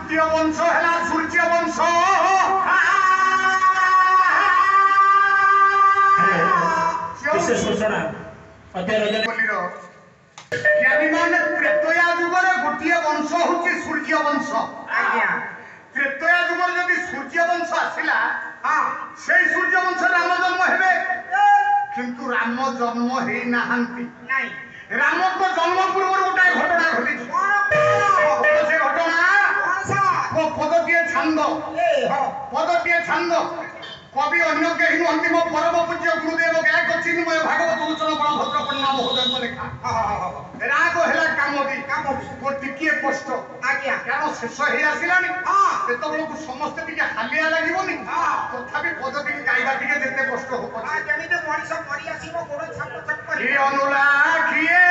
तृतीय वंश है सूर्य वंश सूचना ज्ञानी मान त्रेतया जुगर गोटे वंश हूँ सूर्य वंश त्रेतया जुगर जब सूर्य वंश आसला से सूर्य वंश राम जन्म हे किंतु राम जन्म हे नहांती राम को जन्म पूर्व गोटे घटना घटी से घटना पदटीए छंद कवि अन्य कहीं नुहति मो परम पूज्य गुरुदेव गायक चिन्मय भागवत लोचन बलभद्र पण्डा महोदय लेखा राग है कामदी गो टिके कष्ट क्या शेष हो आसलानी से समस्ते टे हालिया लगे तथापि पदटी गाइबा टे जिते कष्ट हो अनुराखिए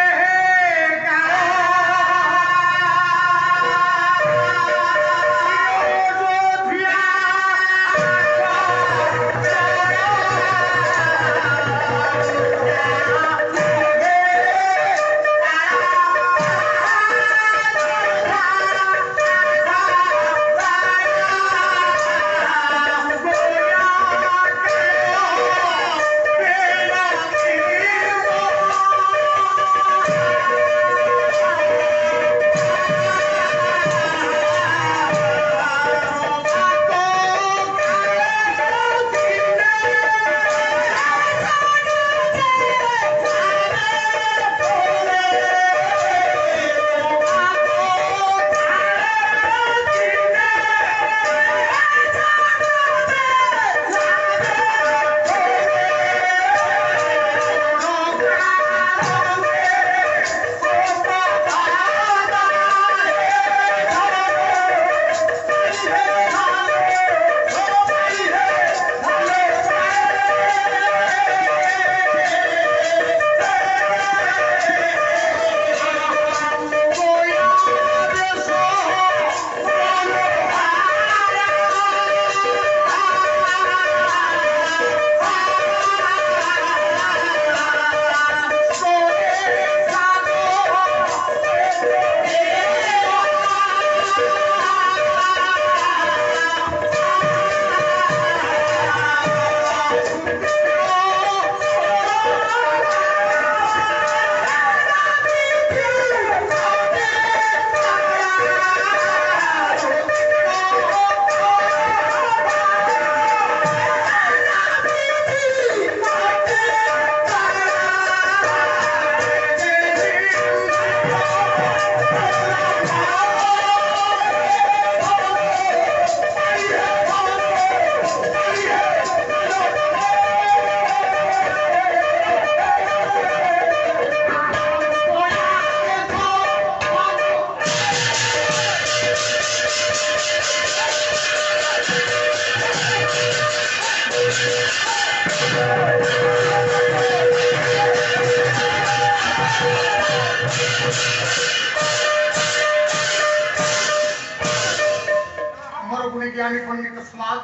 ज्ञानी पंडित समाज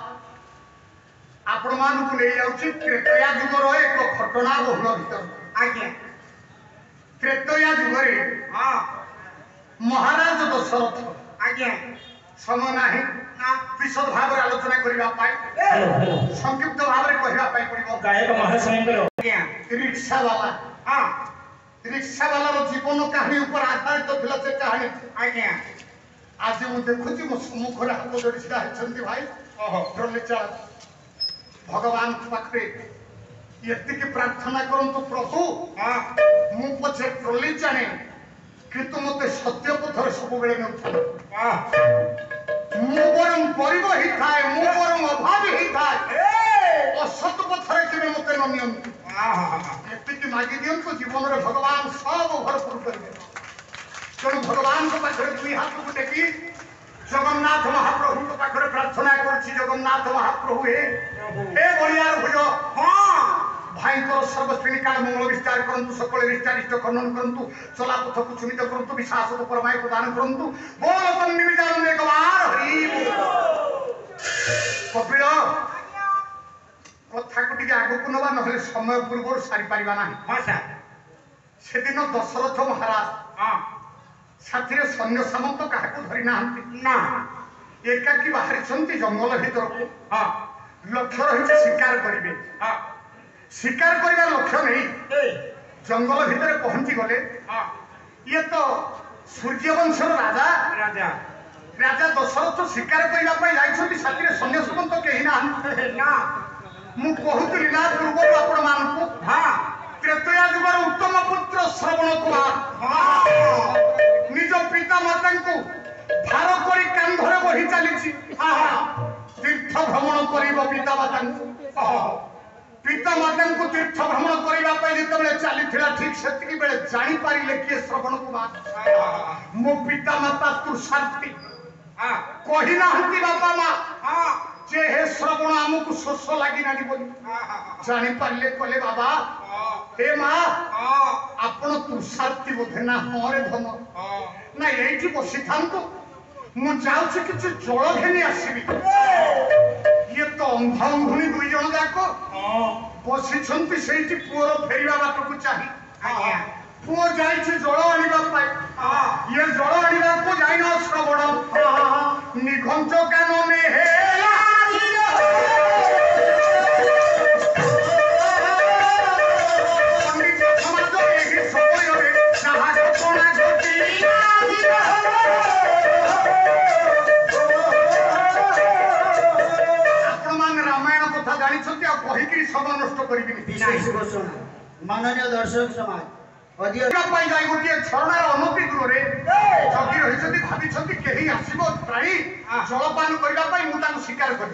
आपण मान को ले जाउची त्रेतया जुगर एक घटना बहुल भीतर आज्ञा त्रेतया जुगर महाराज दशरथ आज्ञा समय नाही विशद भाव आलोचना करिवा पाई संक्षिप्त भाव रे कहिवा पाई पड़िबो गायक महाशयंकर आज्ञा रिक्शा वाला रो जीवन कहानी ऊपर आधारित थिला से कहानी आज्ञा आज मु देखुची मो सम्मुख रे हाथ जोड़ी सिधा हेछंती भाई ट्रॉली चला भगवान पाखरे यति की प्रार्थना करंतु प्रभु मु पछे ट्रॉली जाने किंतु मते सत्य पथर सब बेले नउछ मु बरम परिव ही थाए मु बरम अभाव ही थाए असत पथर केबे मते न नियंतु यति की मागी दियंतु जीवन रे भगवान सब भरपूर करबे तेणु भगवान को पाखरे दुई हाथ को टेकी जगन्नाथ महाप्रभु को पाखरे प्रार्थना करछि जगन्नाथ महाप्रभु हे बलियार भुज भाई को सर्वश्रेणी काल मंगल विस्तार करंतु सकल विस्तारित खनन करंतु चला पथ को चुनित करंतु विश्वास को परमाय प्रदान करंतु बोल तन निमित्तान एक बार हरि कपिल कथा को टिके आगु को नबा नहले समय पूर्व सारी परिबा नाही हां सर सेदिन दशरथ महाराज साथी सैन्य सामंत क्या धरी ना एकाकी बाहरी जंगल भीतर को लक्ष्य रही शिकार करेंगे शिकार करने लक्ष्य नहीं जंगल भितर पहुंची गले ये तो सूर्यवंशर राजा राजा राजा दशरथ शिकार करने साथी सैन्य सुमंत कहीं ना मु कहूली ना पूर्व आपण मान त्रेतया जुगर उत्तम पुत्र श्रवण कुमार निज पिता माता को भार कर कांधरे बढ़ी चली तीर्थ भ्रमण कर पिता माता को तीर्थ भ्रमण करने जो चली ठीक से बेले जापारे किए श्रवण कुमार मो पिता माता तृषार्थी कही ना बापा माँ जे हे श्रवण आमको शोष लगिना जापारे कले बाबा हे माँ आपण तृषार्थी बोधे ना हाँ रे धन ना ये बसी था मुझे किसी जल घेनी आसबि ये तो अंधा अंधुनी दुई जन जाक बसी पुअर फेरवा बाट को चाही पुओ जाए जल आने ये जल आने को जाइन श्रवण निघंच कान में माननीय दर्शक समाज गोटे झरणार अनति दूर जगी रही भावी कहीं आसो प्राणी जलपान करने शिकार कर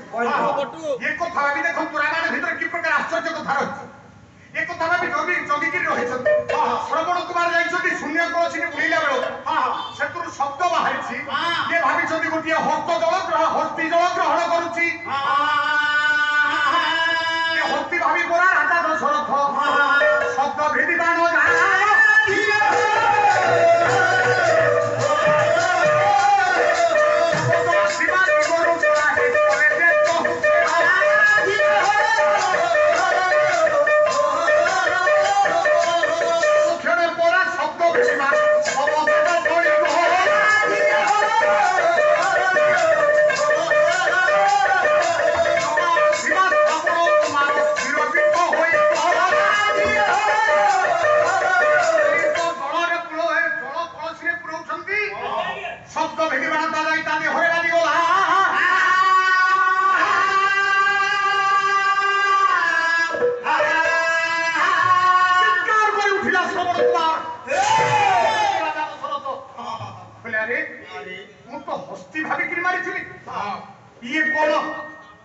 ये कथा भावी देख पुराण भर कि प्रकार आश्चर्य कथा रही एक कथा भावी जगिकी रही श्रवण कुमार जाइए शून्य कलसी बुला बेल से शब्द बाहरी ये भावी गोटे हस्त जल हस्ती जल ग्रहण करुच्ची हस्ती भावी परा राजा दशरथ शब्द भेदी बाण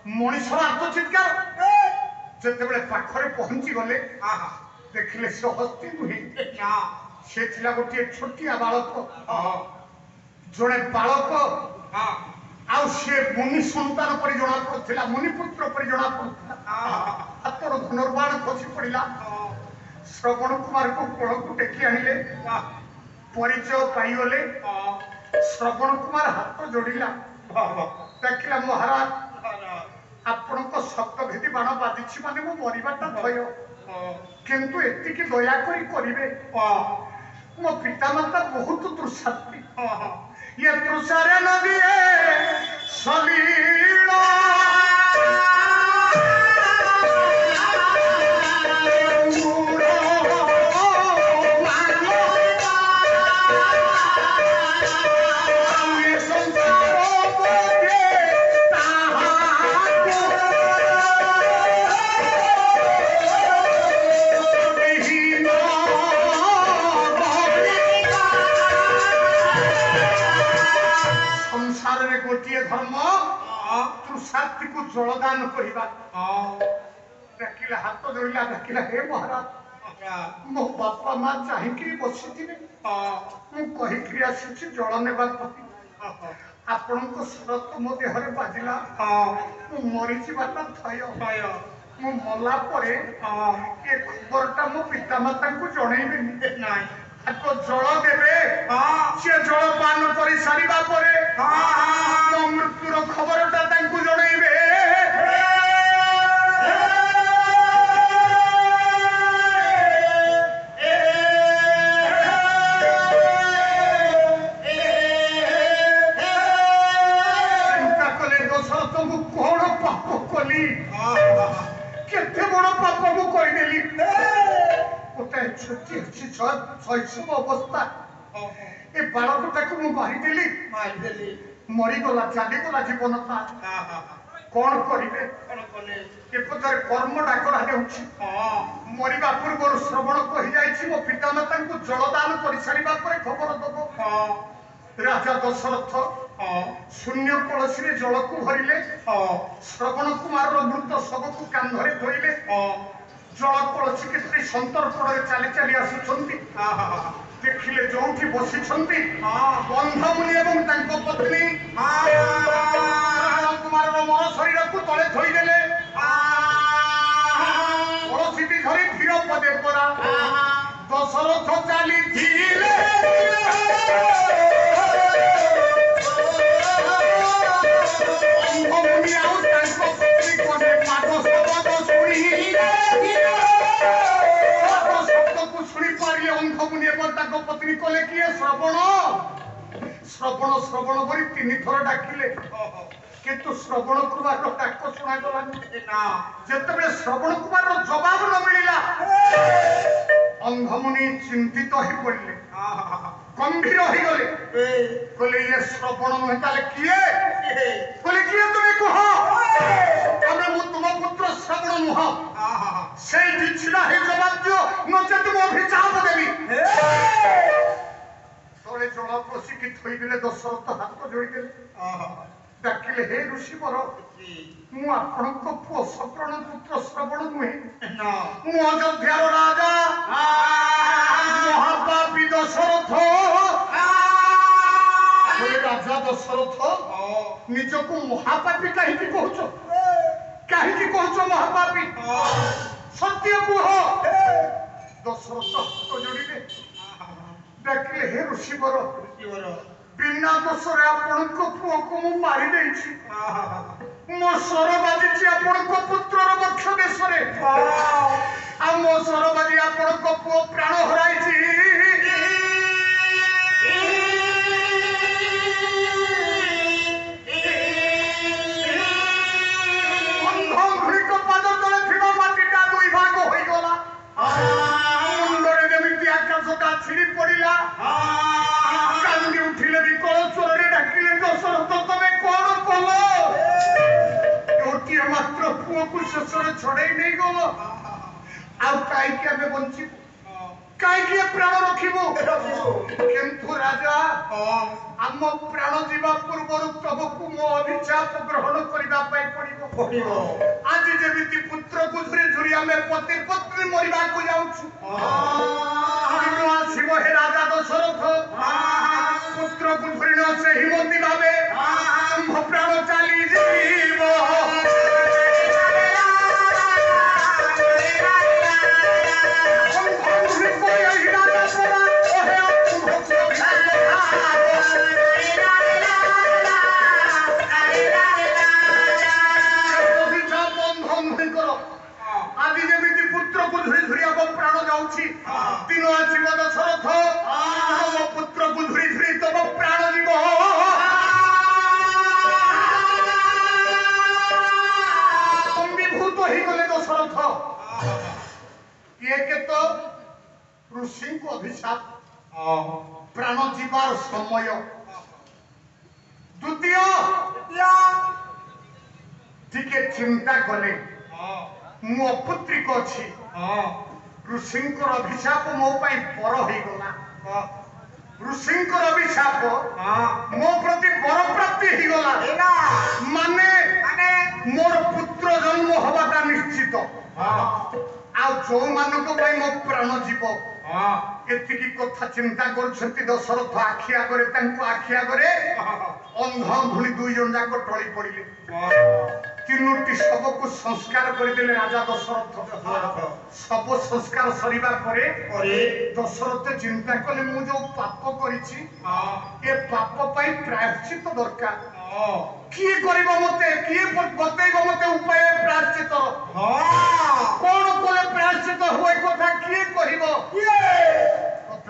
मनीषर आत्मचित्कार जिते पाखरे पहुंची गले देखिले से हस्ती नुहे से गोटे छोटिया बालक जड़े बालक आे मुनि सन्तान पर जना पड़ा मुनिपुत्र पर जना पड़ा हाथर धनुर्बाण खसी पड़ा श्रवण कुमार को कोल को टेकी आनिले परिचय पाईगले श्रवण कुमार हाथ जोड़िला देखला महाराज आपण शब्द भेदी बाण बाजी माने मो मरवाटा भय किंतु एतिकी दया करेंगे मो पिता माता बहुत तृषार्थी ये तृषारे नदी सलीला धर्म तृषार्थी को जलदान करवा देखिला हाथ जोड़ा देखिला हे महाराज मो बापा माँ चाहिए बसी मुझे आसी जल ने आपण शरत मो देहरे बाजिला मरी जाता थय मु मला परे ये खबरटा मो पिता माता को जनइबे आपको जल देवे से जल पान कर सारा पर मो मृत्युर खबरटा जनइबे ପାପ ମୁଁ କରିଦେଲି ଗୋଟାଏ ଛୋଟି ଅଛି ଶୈଶବ ଅବସ୍ଥା ଏ ବାଳକଟାକୁ ମୁଁ ମାରିଦେଲି ମରିଗଲା ଚାଲିଗଲା ଜୀବନ କଣ କରିବେ ଏପଥରେ କର୍ମ ଡାକରା ହେଉଛି ମରିବା ପୂର୍ବରୁ ଶ୍ରବଣ କହିଯାଇଛି ମୋ ପିତାମାତାଙ୍କୁ ଜଳଦାନ କରିସାରିବା ପରେ ଖବର ଦବ ରାଜା ଦଶରଥ ଶୂନ୍ୟ କଳସୀରେ ଜଳକୁ ଭରିଲେ ଶ୍ରବଣ କୁମାରର ମୃତ ଶବକୁ କାନ୍ଧରେ ଧୋଇଲେ ଜଳ କଳସୀ କେତେ ସନ୍ତର୍ପଣରେ ଚାଲି ଚାଲି ଆସୁଛନ୍ତି ଦେଖିଲେ ଯୋଉଠି ବସିଛନ୍ତି ବନ୍ଧମୁନି ଏବଂ ତାଙ୍କ ପତ୍ନୀ କୁମାରର ମର ଶରୀରକୁ ତଳେ ଥୋଇଦେଲେ କଳସୀଟି ଧରି ଧୀର ପଦେ ପରା ଦଶରଥ ଚାଲିଥିଲେ ବନ୍ଧମୁନି ଆଉ ତାଙ୍କ ପତ୍ନୀ କଲେ ପାଦ ଶବ୍ଦ ଶୁଣି ପାରିଲେ ଅନ୍ଧମୁନି ଏବଂ ତାଙ୍କ ପତ୍ନୀ କଲେ କିଏ ଶ୍ରବଣ ଶ୍ରବଣ ଶ୍ରବଣ କରି 3 ଥର ଡାକିଲେ କିନ୍ତୁ ଶ୍ରବଣ କୁମାରର ଡାକ ଶୁଣାଗଲାନି ଯେତେବେଳେ ଶ୍ରବଣ କୁମାରର ଜବାବ ନ ମିଳିଲା ଅନ୍ଧମୁନି ଚିନ୍ତିତ ହେଇ ପଡିଲେ ଗମ୍ଭୀର ହେଇଗଲେ କହିଲେ ଇଏ ଶ୍ରବଣ ନୁହେଁ ତାହେଲେ କିଏ କହିଲେ କିଏ ତୁମେ କୁହ ଆମେ ମୁଁ ତୁମ ପୁତ୍ର ଶ୍ରବଣ ନୁହଁ ସେଇଠି ଛିଡ଼ା ହେଇ ଜବାବ ଦିଅ ନଚେତ ମୁଁ ଅଭିଶାପ ଦେବି ତଳେ ଜଳ ପଶିକି ଥୋଇଦେଲେ ଦଶରଥ ହାତ ଯୋଡ଼ିଦେଲେ ଡାକିଲେ ହେ ଋଷିବର ମୁଁ ଆପଣଙ୍କ ପୁଅ ସପ୍ରଣ ପୁତ୍ର ଶ୍ରବଣ ନୁହେଁ ମୁଁ ଅଯୋଧ୍ୟାର ରାଜା ମହାପାପୀ ଦଶରଥ ରାଜା ଦଶରଥ ନିଜକୁ ମହାପାପୀ କାହିଁକି କହୁଛ ମହାପାପୀ ସତ୍ୟ କୁହ ଦଶରଥ ହାତ ଯୋଡ଼ିଲେ ଡାକିଲେ ହେ ଋଷିବର ବିନା ଦୋଷରେ ଆପଣଙ୍କ ପୁଅକୁ ମୁଁ ମାରି ଦେଇଛି ମୋ ସ୍ୱର ବାଜିଛି ଆପଣଙ୍କ ପୁତ୍ରର ବକ୍ଷ ଦେଶରେ ଆଉ ମୋ ସ୍ୱର ବାଜି ଆପଣଙ୍କ ପୁଅ ପ୍ରାଣ ହରାଇଛି ଅନ୍ଧଘୁଳିକ ପାଦ ତଳେ ଥିବା ମାଟିଟା 2 ଭାଗ ହୋଇଗଲା ମୁଣ୍ଡରେ ଯେମିତି ଆକାଶଟା ଛିଡ଼ି ପଡ଼ିଲା କାନ୍ଦି ଉଠିଲେ ବିକଳ ସ୍ୱରରେ ଡାକିଲେ ଦଶରଥ ତମେ କଣ କଲ ଗୋଟିଏ ମାତ୍ର ପୁଅକୁ ଶେଷରେ ଛଡେଇ ନେଇଗଲ ଆଉ କାହିଁକି ଆମେ ବଞ୍ଚିବୁ କାହିଁକି ପ୍ରାଣ ରଖିବୁ କିନ୍ତୁ ରାଜା ଆମ ପ୍ରାଣ ଯିବା ପୂର୍ବରୁ ତମକୁ ମୋ ଅଭିଶାପ ଗ୍ରହଣ କରିବା ପାଇଁ ପଡିବ ଆଜି ଯେମିତି ପୁତ୍ରକୁ ଧରି ଧରି ଆମେ ପତି ପତ୍ନୀ ମରିବାକୁ ଯାଉଛୁ ଆସିବ ହେ ରାଜା ଦଶରଥ ପୁତ୍ରକୁ ଧରି ନ ସେହି ମତି ଭାବେ ମୋ ପ୍ରାଣ ଚାଲିଯିବ ଆଜି ଯେମିତି ପୁତ୍ରକୁ ଧରି ଧରି ଆମ ପ୍ରାଣ ଯାଉଛି ଦିନ ଆସିବ ଦଶରଥ ତମ ପୁତ୍ରକୁ ଧରି ଧରି ତମ ପ୍ରାଣ ଯିବ ଅମ୍ବିଭୂତ ହେଇଗଲେ ଦଶରଥ ଏକ ତ ଋଷିଙ୍କୁ ଅଭିଶାପ ପ୍ରାଣ ଯିବାର ସମୟ ଦ୍ୱିତୀୟ ଟିକେ ଚିନ୍ତା କଲେ ମୁଁ ଅପୁତ୍ରିକ ଅଛି ऋषिंकर अभिशाप मो पाई पर होइगला ऋषिंकर अभिशाप मो प्रति पर प्राप्ति होइगला माने मोर पुत्र जन्म होबाटा निश्चित आ जो मानक पाई मो प्राण जीव एतिकी कथा चिंता करछंती दशरथ आखिया करे तांको आखिया करे अंध भुली दुई जन जाक टळी पड़िले तीनोटी शव को संस्कार करदेले राजा दशरथ सब संस्कार सरीबा परे दशरथ चिंता कले मु जो पाप करिछि ए पाप पई प्रायश्चित दरकार किए करिबो मते किए बतैबो मते उपाय प्रायश्चित कोन कोले प्रायश्चित होय कथा किए कहिबो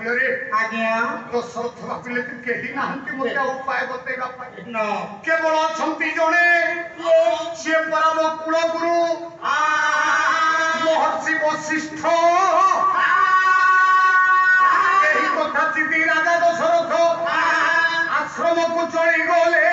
रे आज्ञा दशरथ भाबिले कि केही नाहंती मते उपाय बतैबा पाई केवल छंती जणे से परम कुल गुरु मो মহর্ষি বশিষ্ঠ এই কথা চিঠি রাজা দশরথ আশ্রমକୁ চলি গলে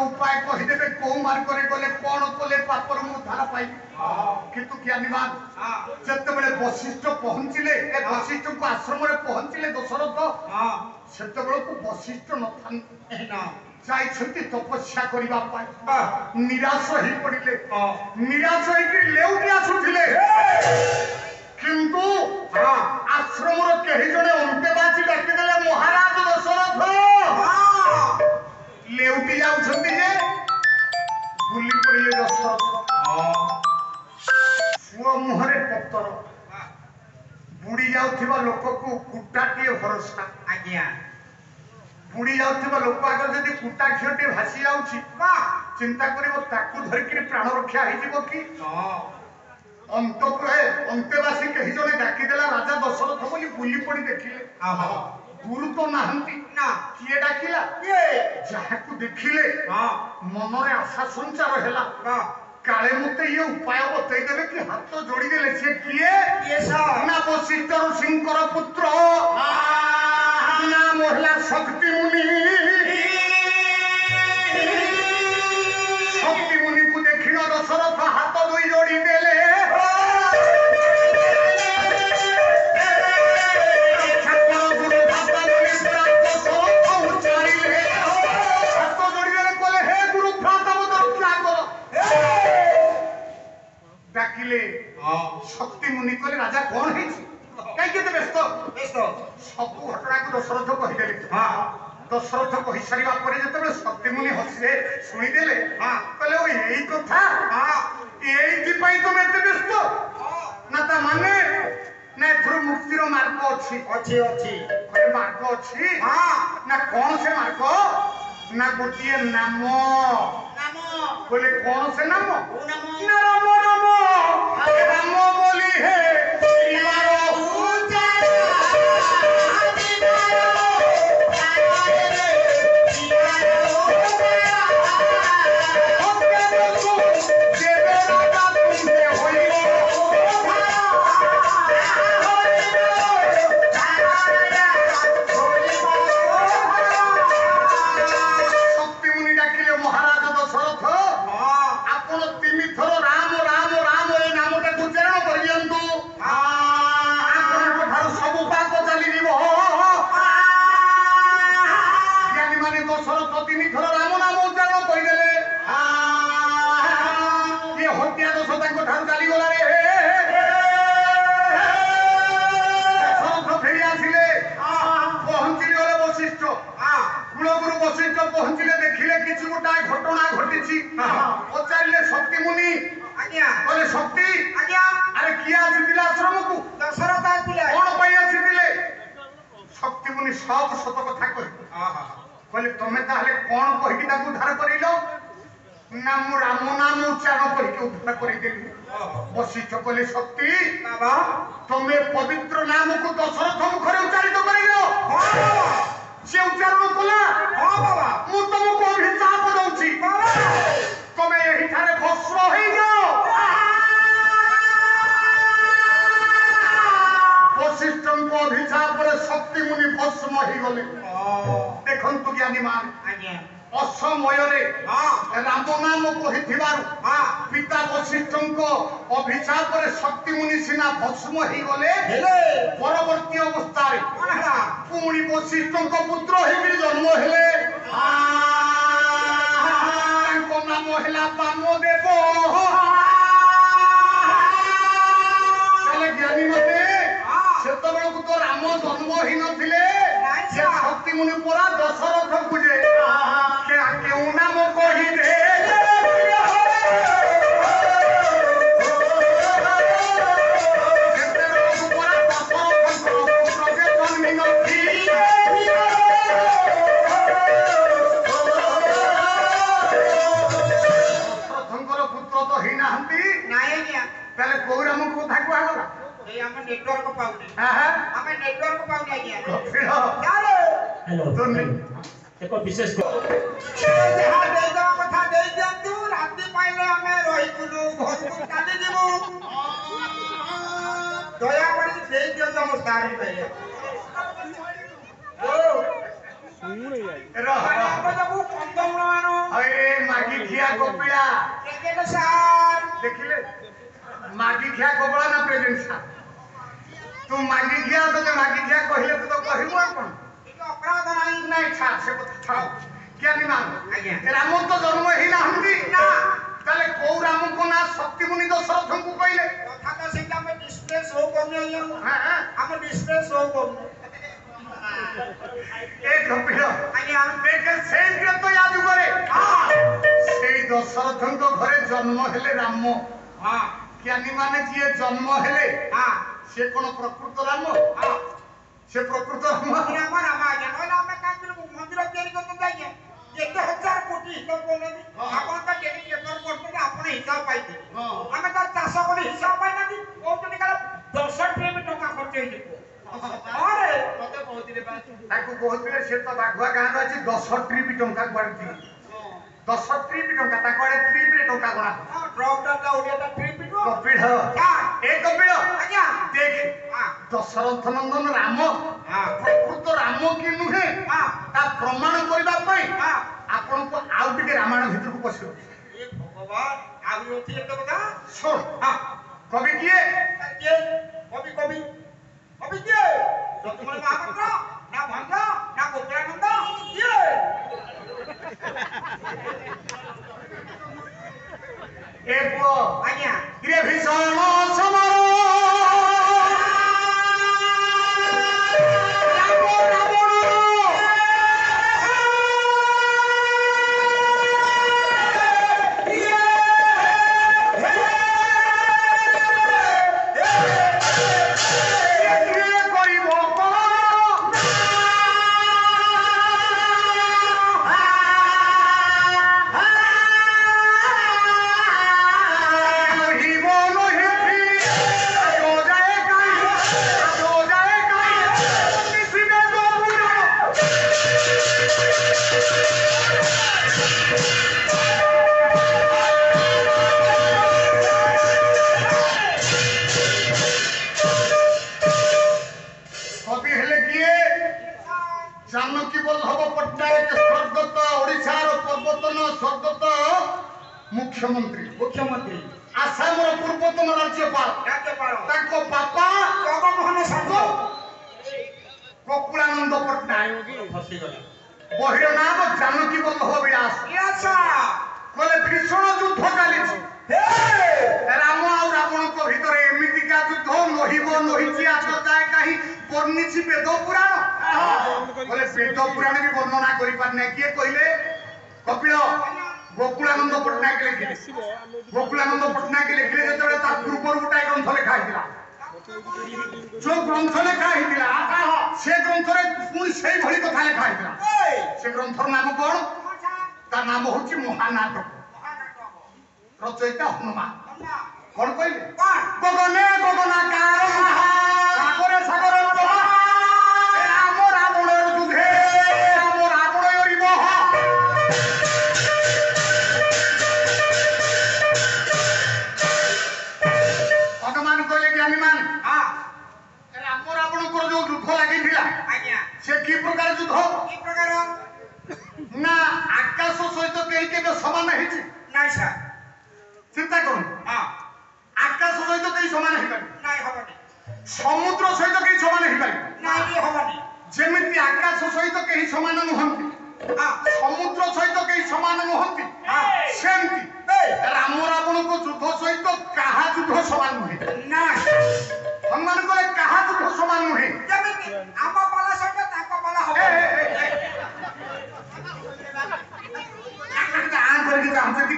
उपाय कहीदेवे कौ मार्ग गले कौन कले पापर मुधार पाई किंतु ज्ञानीमान जिते वशिष्ठ पहुंचले वशिष्ठ को आश्रम में पहुंचले दशरथ सेत वशिष्ठ नई तपस्या करने निराश हो पड़े निराश होउटी आसुले किंतु आश्रम कही जड़े अंतेबाजी डाकिदेले महाराज दशरथ लेउटी जाउछंती जे बुली पड़िले दशरथ सुओ मुहरे पत्तर बुड़ी जाउथिबा लोक को कुटाटिए भरोसा आज्ञा बुड़ी जाउथिबा लोक आगर जदी कुटा खियोटे भासी जाउछि चिंता करिवो ताकू धरकि प्राण रक्षा हे जिवो कि अंतपुरे अंतेवासी कहि जने डाकी देला राजा दशरथ बोली बुली पड़ी देखिले गुरु तो नहांती ना किए डाकिला ये जाहाकू देखिले मन रे आशा संचार हैला काले मते ये उपाय बतई देबे कि हाथ जोड़ी देले से किए ये सा ना वशिष्ठ ऋषिंकर पुत्र ना महिला शक्ति मुनि को देखिनो दशरथ हाथ दुई जोड़ी देले शक्ति मुनि कले राजा कौन है कहीं व्यस्त व्यस्त सब घटना को दशरथ कहीदेले दशरथ कही सारा पर जो शक्ति मुनि हसिले शुणीदे कहले यही कथा ये तुम एत व्यस्त ना ता माने ना एथुर मुक्तिर मार्ग अच्छी अच्छी अच्छी मार्ग अच्छी ना कौन से मार्ग ना गोटे नाम नाम बोले कौन से नाम ना राम राम राम बोली है पहुंचले देखिले किसी गोटा घटना घटी पचारे शक्ति मुनि आज्ञा बोले शक्ति आज्ञा अरे किए आसीथिले आश्रम को दशरथ आसीथिले कोन पई आसीथिले शक्ति मुनि सब सत कथा कहले तमे ताहले कोन कहि कि ताकू उद्धार करिलो नाम राम नाम उच्चारण कहि कि उद्धार करि देली वशिष्ठ कहले शक्ति बाबा तमे पवित्र नाम को दशरथ मुखरे उच्चारित करिलो से उच्चारण कला हां बाबा मु तुमको अभिशाप दउछि बाबा तमे एही थारे भस्म होई जाओ वशिष्ठ को अभिशाप रे शक्ति मुनि भस्म होई गले देखंतु ज्ञानी मान आज्ञा असमय रे राम नाम कहिथिबारु पिता वशिष्ठ को अभिशाप रे शक्ति मुनि सिना भस्म होई गले परवर्ती अवस्था रे पुणी वशिष्ठ को पुत्र होकर जन्म हेले नाम है वामदेव ज्ञानी मते से तो राम जन्म ही नथिले शक्ति मुनि पूरा दशरथ को जे केउ नाम कही दे ନେଟୱାର୍କ ପାଉନି ଆଜ୍ଞା। କପିଳ हेलो एक विशेष ଯାହା ଦେଇଦେବା କଥା ଦେଇ ଦିଅନ୍ତୁ। ରାତି ପାଇଲେ ଆମେ ରହିବୁନୁ, ଘରକୁ ଚାଲି ଯିବୁ। ଦୟାକରି ଦେଇ ଦିଅନ୍ତୁ ଆମ ସାର୍ ଭାଇ। ଦେବୁ କନ୍ଦମୂଳ ମାଗି ଖିଆ କପିଳା ସାର୍ ଦେଖିଲେ ମାଗି ଖିଆ କପିଳା ନା ପ୍ରେଜେଣ୍ଟ ସାର୍ ତୁ ମାଗି ଖିଆ ତତେ ମାଗି ଖିଆ କହିଲେ ତୁ ତ କହିବୁ ଆଉ କଣ ଅପରାଧ ନାହିଁ। ନାଇଁ ଛାଡ଼ ସେ କଥା ଛାଡ଼ ଜ୍ଞାନୀ ମାନ ଆଜ୍ଞା। ରାମ ତ ଜନ୍ମ ହେଇନାହାନ୍ତି ନା ତାହେଲେ କୋଉ ରାମଙ୍କ ନାଁ ଶକ୍ତିମୁନି ଦଶରଥଙ୍କୁ କହିଲେ କଥା ତ ସେଇଟା ଆମେ ଡିସପ୍ଲେ ଶୋ କରୁନି ଆଜ୍ଞା। ଆମ ଡିସପ୍ଲେ ଶୋ କରୁନି ଏ କପିଳ ଆଜ୍ଞା। ଦେଖେ ସେଇଥିରେ ତ ୟା ଯୁଗରେ ସେଇ ଦଶରଥଙ୍କ ଘରେ ଜନ୍ମ ହେଲେ ରାମ ଜ୍ଞାନୀ ମାନେ ଯିଏ ଜନ୍ମ ହେଲେ ସେ କଣ ପ୍ରକୃତ ରାମ ସେ ପ୍ରକୃତ ରାମ ରାମ ରାମ ଆଜ୍ଞା। ନହେଲେ ଆମେ କାହିଁକି ମନ୍ଦିର ତିଆରି କରୁଛନ୍ତି ଆଜ୍ଞା। ଯେତେ ହଜାର କୋଟି ହିସାବ କରୁନାହାନ୍ତି। ଆପଣ ତ ଡେଲି ପେପର ପଢୁଛନ୍ତି, ଆପଣ ହିସାବ ପାଇଥିବେ। ଆମେ ତ ଚାଷ କରି ହିସାବ ପାଇନାହାନ୍ତି। କହୁଛନ୍ତି କାଳେ 10 ଟ୍ରିପ ଟଙ୍କା ଖର୍ଚ୍ଚ ହେଇଯିବ। ତାକୁ କହୁଥିଲେ ସେ ତ ବାଘୁଆ ଗାଁରେ ଅଛି 10 ଟ୍ରିପ ଟଙ୍କା କୁଆଡେ ଦିଏ 10 ଟ୍ରିପ ଟଙ୍କା ତାକୁ ଆଡେ ଟ୍ରିପରେ ଟଙ୍କା ଗଣା କପିଳ ଏ କପିଳ ଦେଖ ଦଶରଥ ନନ୍ଦନ ରାମ ପ୍ରକୃତ ରାମ କି ନୁହେଁ ତା ପ୍ରମାଣ କରିବା ପାଇଁ ଆପଣଙ୍କୁ ଆଉ ଟିକେ ରାମାୟଣ ଭିତରକୁ ପଶିବ ଶୁଣ କବି କିଏ କବି କବି କବି କିଏ? ଯଦୁମଣି ମହାପାତ୍ର ନା ଭଞ୍ଜ ନା ଗୋକୁଳାନନ୍ଦ କିଏ? ଏ ପୁଅ ଆଜ୍ଞା। କିରେ ଭୀଷଣ ସମର जानकी वल्लभ पट्टनायक स्वर्गत ओडिशार पूर्वतन स्वर्गत मुख्यमंत्री आसाम पूर्वतन राज्यपाल ताको बापा जगमोहन संघ गोकुलानंद पट्टनायक बहिर नाम जानकी वल्लभ विलास कहले भीषण युद्ध चली राम आ रावण को भीतर एमितिका युद्ध नहिब नहिछि आज जाए कहीं वर्णिछि वेद पुराण बोले वेद पुराण भी वर्णना करि पारने किए कहले कपिल गोकुलानंद पट्टनायक लिखिले गोकुलानंद पट्टनायक लिखिले जेतबे ता पूर्व गोटाय ग्रंथ लिखा हिला जो ग्रंथ लिखा हिला से ग्रंथ रे पुणी सेही भली कथा लिखा हिला से ग्रंथर नाम कोन ता नाम होछि महानाटक रचयिता हनुमान कौन कहले गगने गगनाकार सागरे सागर राम रावण युद्धे राम रावण यरिबह हनुमान कहले ज्ञानी मान राम रावण को जो युद्ध लागि थिला से की प्रकार युद्ध ना आकाश सहित केही केबे समान हेछि नहीं सर चिंता करूँ आकाश सहित कहीं समान समुद्र सहित कहीं समान जमी आकाश सहित कहीं समान नुहंती समुद्र सहित कहीं समान नुहंती सेमती राम रावण को युद्ध सहित कहा युद्ध समान नुहे हनुमान को कहा युद्ध समान नुहे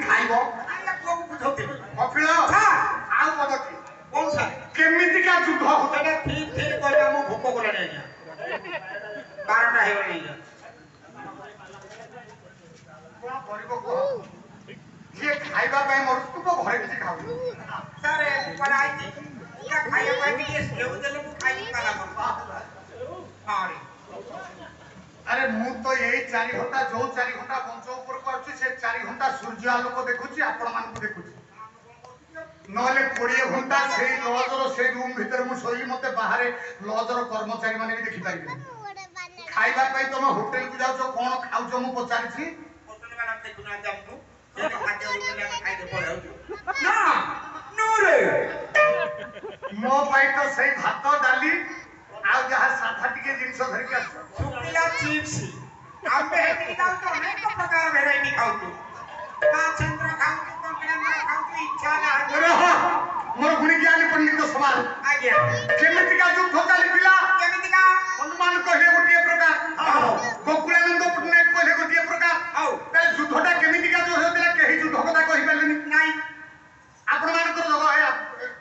खाइब कपिल आउ पदकी कौन सा केमितिका युद्ध होता ठीक ठीक कहले हम भूख कोलानी आज्ञा 12टा हे गई कोन करिबो को जे खाइबा पय मरतु को घरे किछि खाउ सर पराई पूरा खाइबा पय के सेव देले मु खाइ काला 4 घंटा जो 4 घंटा मंच ऊपर को आछी से 4 घंटा सूर्य आलोक देखुची आपण मान को देखुची नहले 20 घंटा से लॉजर से रूम भीतर मु सोई मते बाहर लॉजर कर्मचारी माने भी देखि पारिबे खाइबा पई तुम होटल को जाउ छो कोन खाउ छो मु पचारि छी होटल वाला देखु ना जामु से खाते होटल में खाइते पड़े ना नो रे मो पाई तो सही भात डाली आ जहा साथा टिके जिंस धरि के सुकिला चिप्स आम्बे हेती दाल तो अनेक प्रकार वैरायटी खाउ तू चंद्र खाउ तू कंकड़ा खाउ तू इच्छा ना अरे मोर गुणी ज्ञानी पंडित सवाल आ गया केमिति का युद्ध चली पिला केमिति का हनुमान कहले गोटिए प्रकार गोकुलानंद पटनायक कहले गोटिए प्रकार औ ता युद्धटा केमिति का जो होतिला केही युद्ध कथा कहि पालेनी नहीं आपण मानकर जगह है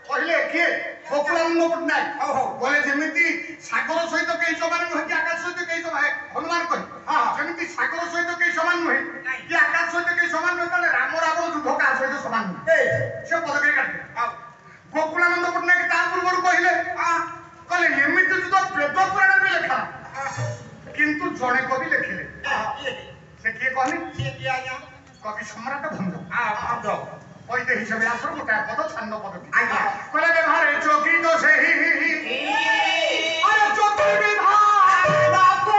कहले के गोकुलानंद पटनायक ओहो बोले जेमिति सागर सहित केही समान नहे कि आकाश सहित केही समान है हनुमान कहि हां जेमिति सागर सहित केही समान नहे कि आकाश सहित केही समान नहे ताले राम रावण युद्ध का सहित समान नहे से पदके काटे औ गोकुलानंद पटनायक ता पूर्व कहले कहले एमिति युद्ध वेद पुराण में लिखा किंतु जणे कवि लिखिले से के कहले ये किया या कवि सम्राट भंग भंग ओइ दे हिसाब आसर गोटा पद छान्न पद आज्ञा कहले व्यवहार चौकी तो सही अरे चौकी विभाग बापो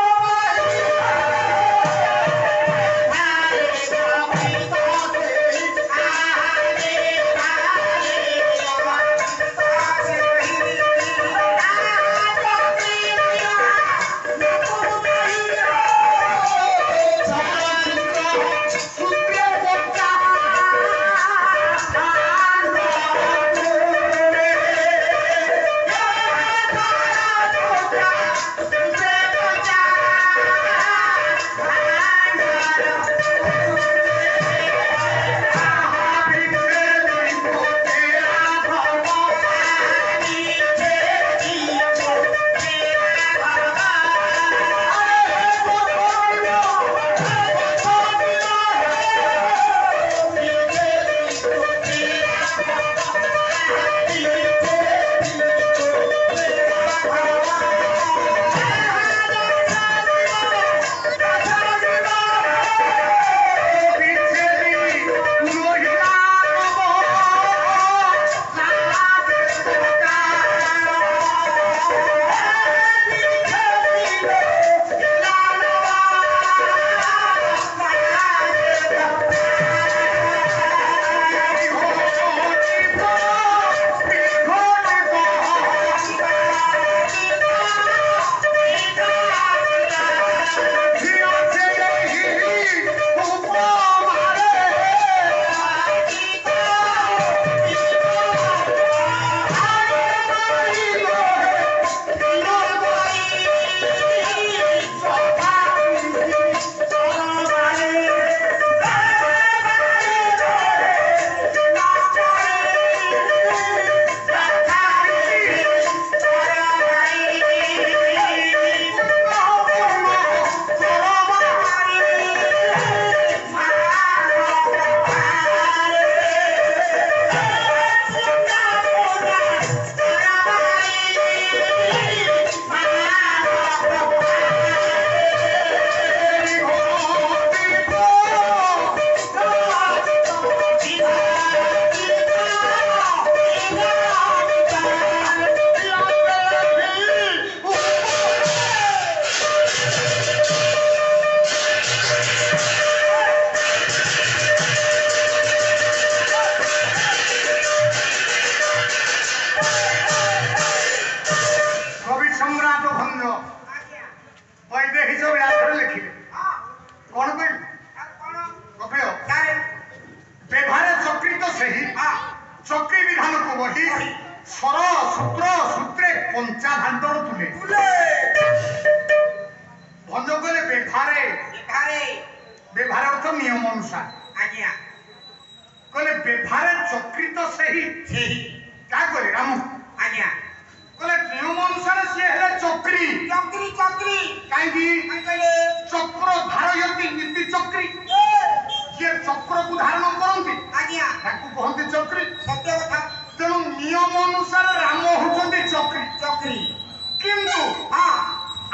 किंतु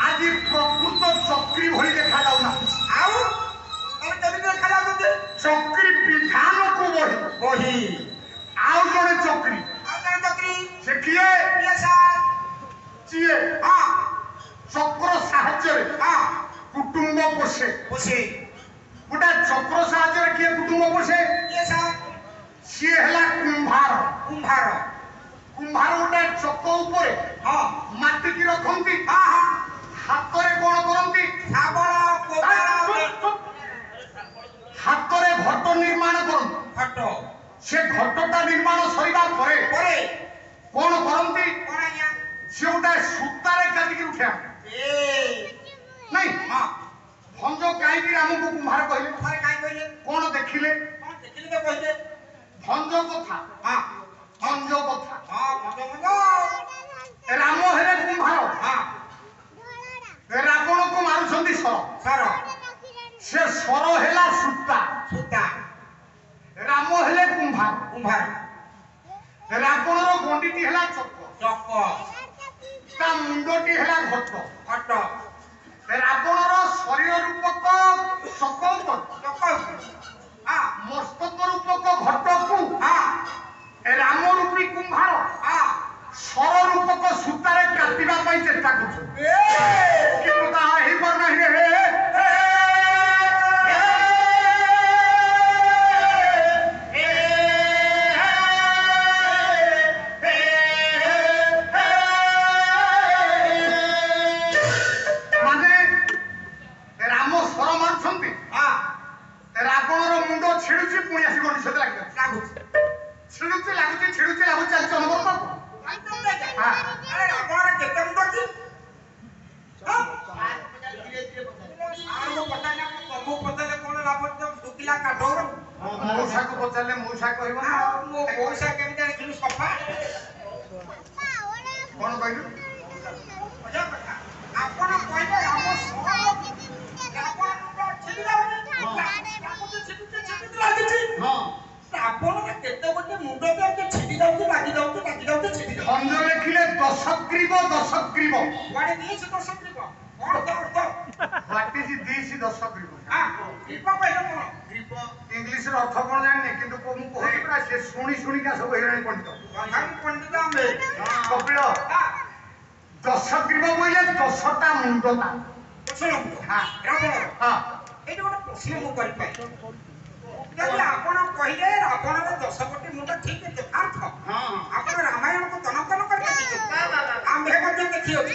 आज प्रकृत चक्री भली देखा जाऊना ଚକ୍ରି ବିଧାନକୁ ବହି ବହି ଆଉ ଜଣେ ଚକ୍ରି ସେ କିଏ ସିଏ ଚକ୍ର ସାହାଯ୍ୟରେ କୁଟୁମ୍ବ ପୋଷେ ଗୋଟେ ଚକ୍ର ସାହାଯ୍ୟରେ କିଏ କୁଟୁମ୍ବ ପୋଷେ ସିଏ ହେଲା କୁମ୍ଭାର ଗୋଟେ ଚକ ଉପରେ ମାଟିକି ରଖନ୍ତି ହାତରେ କଣ କରନ୍ତି ହାତରେ ଘଟ ନିର୍ମାଣ କରନ୍ତି ସେ ଘଟଟା ନିର୍ମାଣ ସରିବା ପରେ କଣ କରନ୍ତି ସେ ଗୋଟେ ସୂତାରେ କାଟିକି ଉଠା ନାଇଁ ଭଞ୍ଜ କାହିଁକି ଆମକୁ କୁମ୍ଭାର କହିଲେ କଣ ଦେଖିଲେ ଭଞ୍ଜ କଥା ରାମ ହେଲେ କୁମ୍ଭାର ରାବଣକୁ ମାରୁଛନ୍ତି ସର ସେ ସର ହେଲା ସୂତା ରାମ ହେଲେ କୁମ୍ଭାର ରାବଣର ଗଣ୍ଡିଟି ହେଲା ଚକ ତା ମୁଣ୍ଡଟି ହେଲା ଘଟ ରାବଣର ଶରୀର ରୂପକ ଚକ ମସ୍ତକ ରୂପକ ଘଟକୁ ରାମ ରୂପୀ କୁମ୍ଭାର ସର ରୂପକ ସୂତାରେ କାଟିବା ପାଇଁ ଚେଷ୍ଟା କରୁଛନ୍ତି କିନ୍ତୁ ତାହା ହେଇପାରୁନାହିଁ ପଚାରିଲେ ମଉସା କହିବ ମଉସା କେମିତି ଜାଣିଥିଲୁ ସଫା କଣ କହିଲୁ ଆପଣ କହିଲେ ଆପଣଙ୍କ କେତେ ଗୋଟେ ମୁଣ୍ଡ ଛିଟି ଯାଉଛି ଲାଗି ଯାଉଛି ଭଞ୍ଜ ଲେଖିଲେ ଦଶଗ୍ରୀବ କୁଆଡେ ଦିଏଛି ଦଶଗ୍ରୀବ କଣ What is this ଦଶଗ୍ରୀବ ଗ୍ରୀବ କହିଲେ କଣ ଇଂଲିଶର ଅର୍ଥ କଣ ଜାଣିନି କିନ୍ତୁ ମୁଁ କହୁଛି ପୁରା ସେ ଶୁଣିକା ସବୁ ହେଇଗଲାଣି ପଣ୍ଡିତ କପିଳ ଦଶଗ୍ରୀବ ବୋଇଲେ 10ଟା ମୁଣ୍ଡ ଏଇଠି ଗୋଟେ ପ୍ରଶ୍ନ ମୁଁ କରିପାରିବି ଯଦି ଆପଣ କହିଲେ ରାବଣର 10 କୋଟି ମୁଣ୍ଡ ଠିକ ଯଥାର୍ଥ ଆପଣ ରାମାୟଣକୁ ତନତନ କରି ଦେଖିଛନ୍ତି ଆମ୍ଭେ ମଧ୍ୟ ଦେଖିଅଛୁ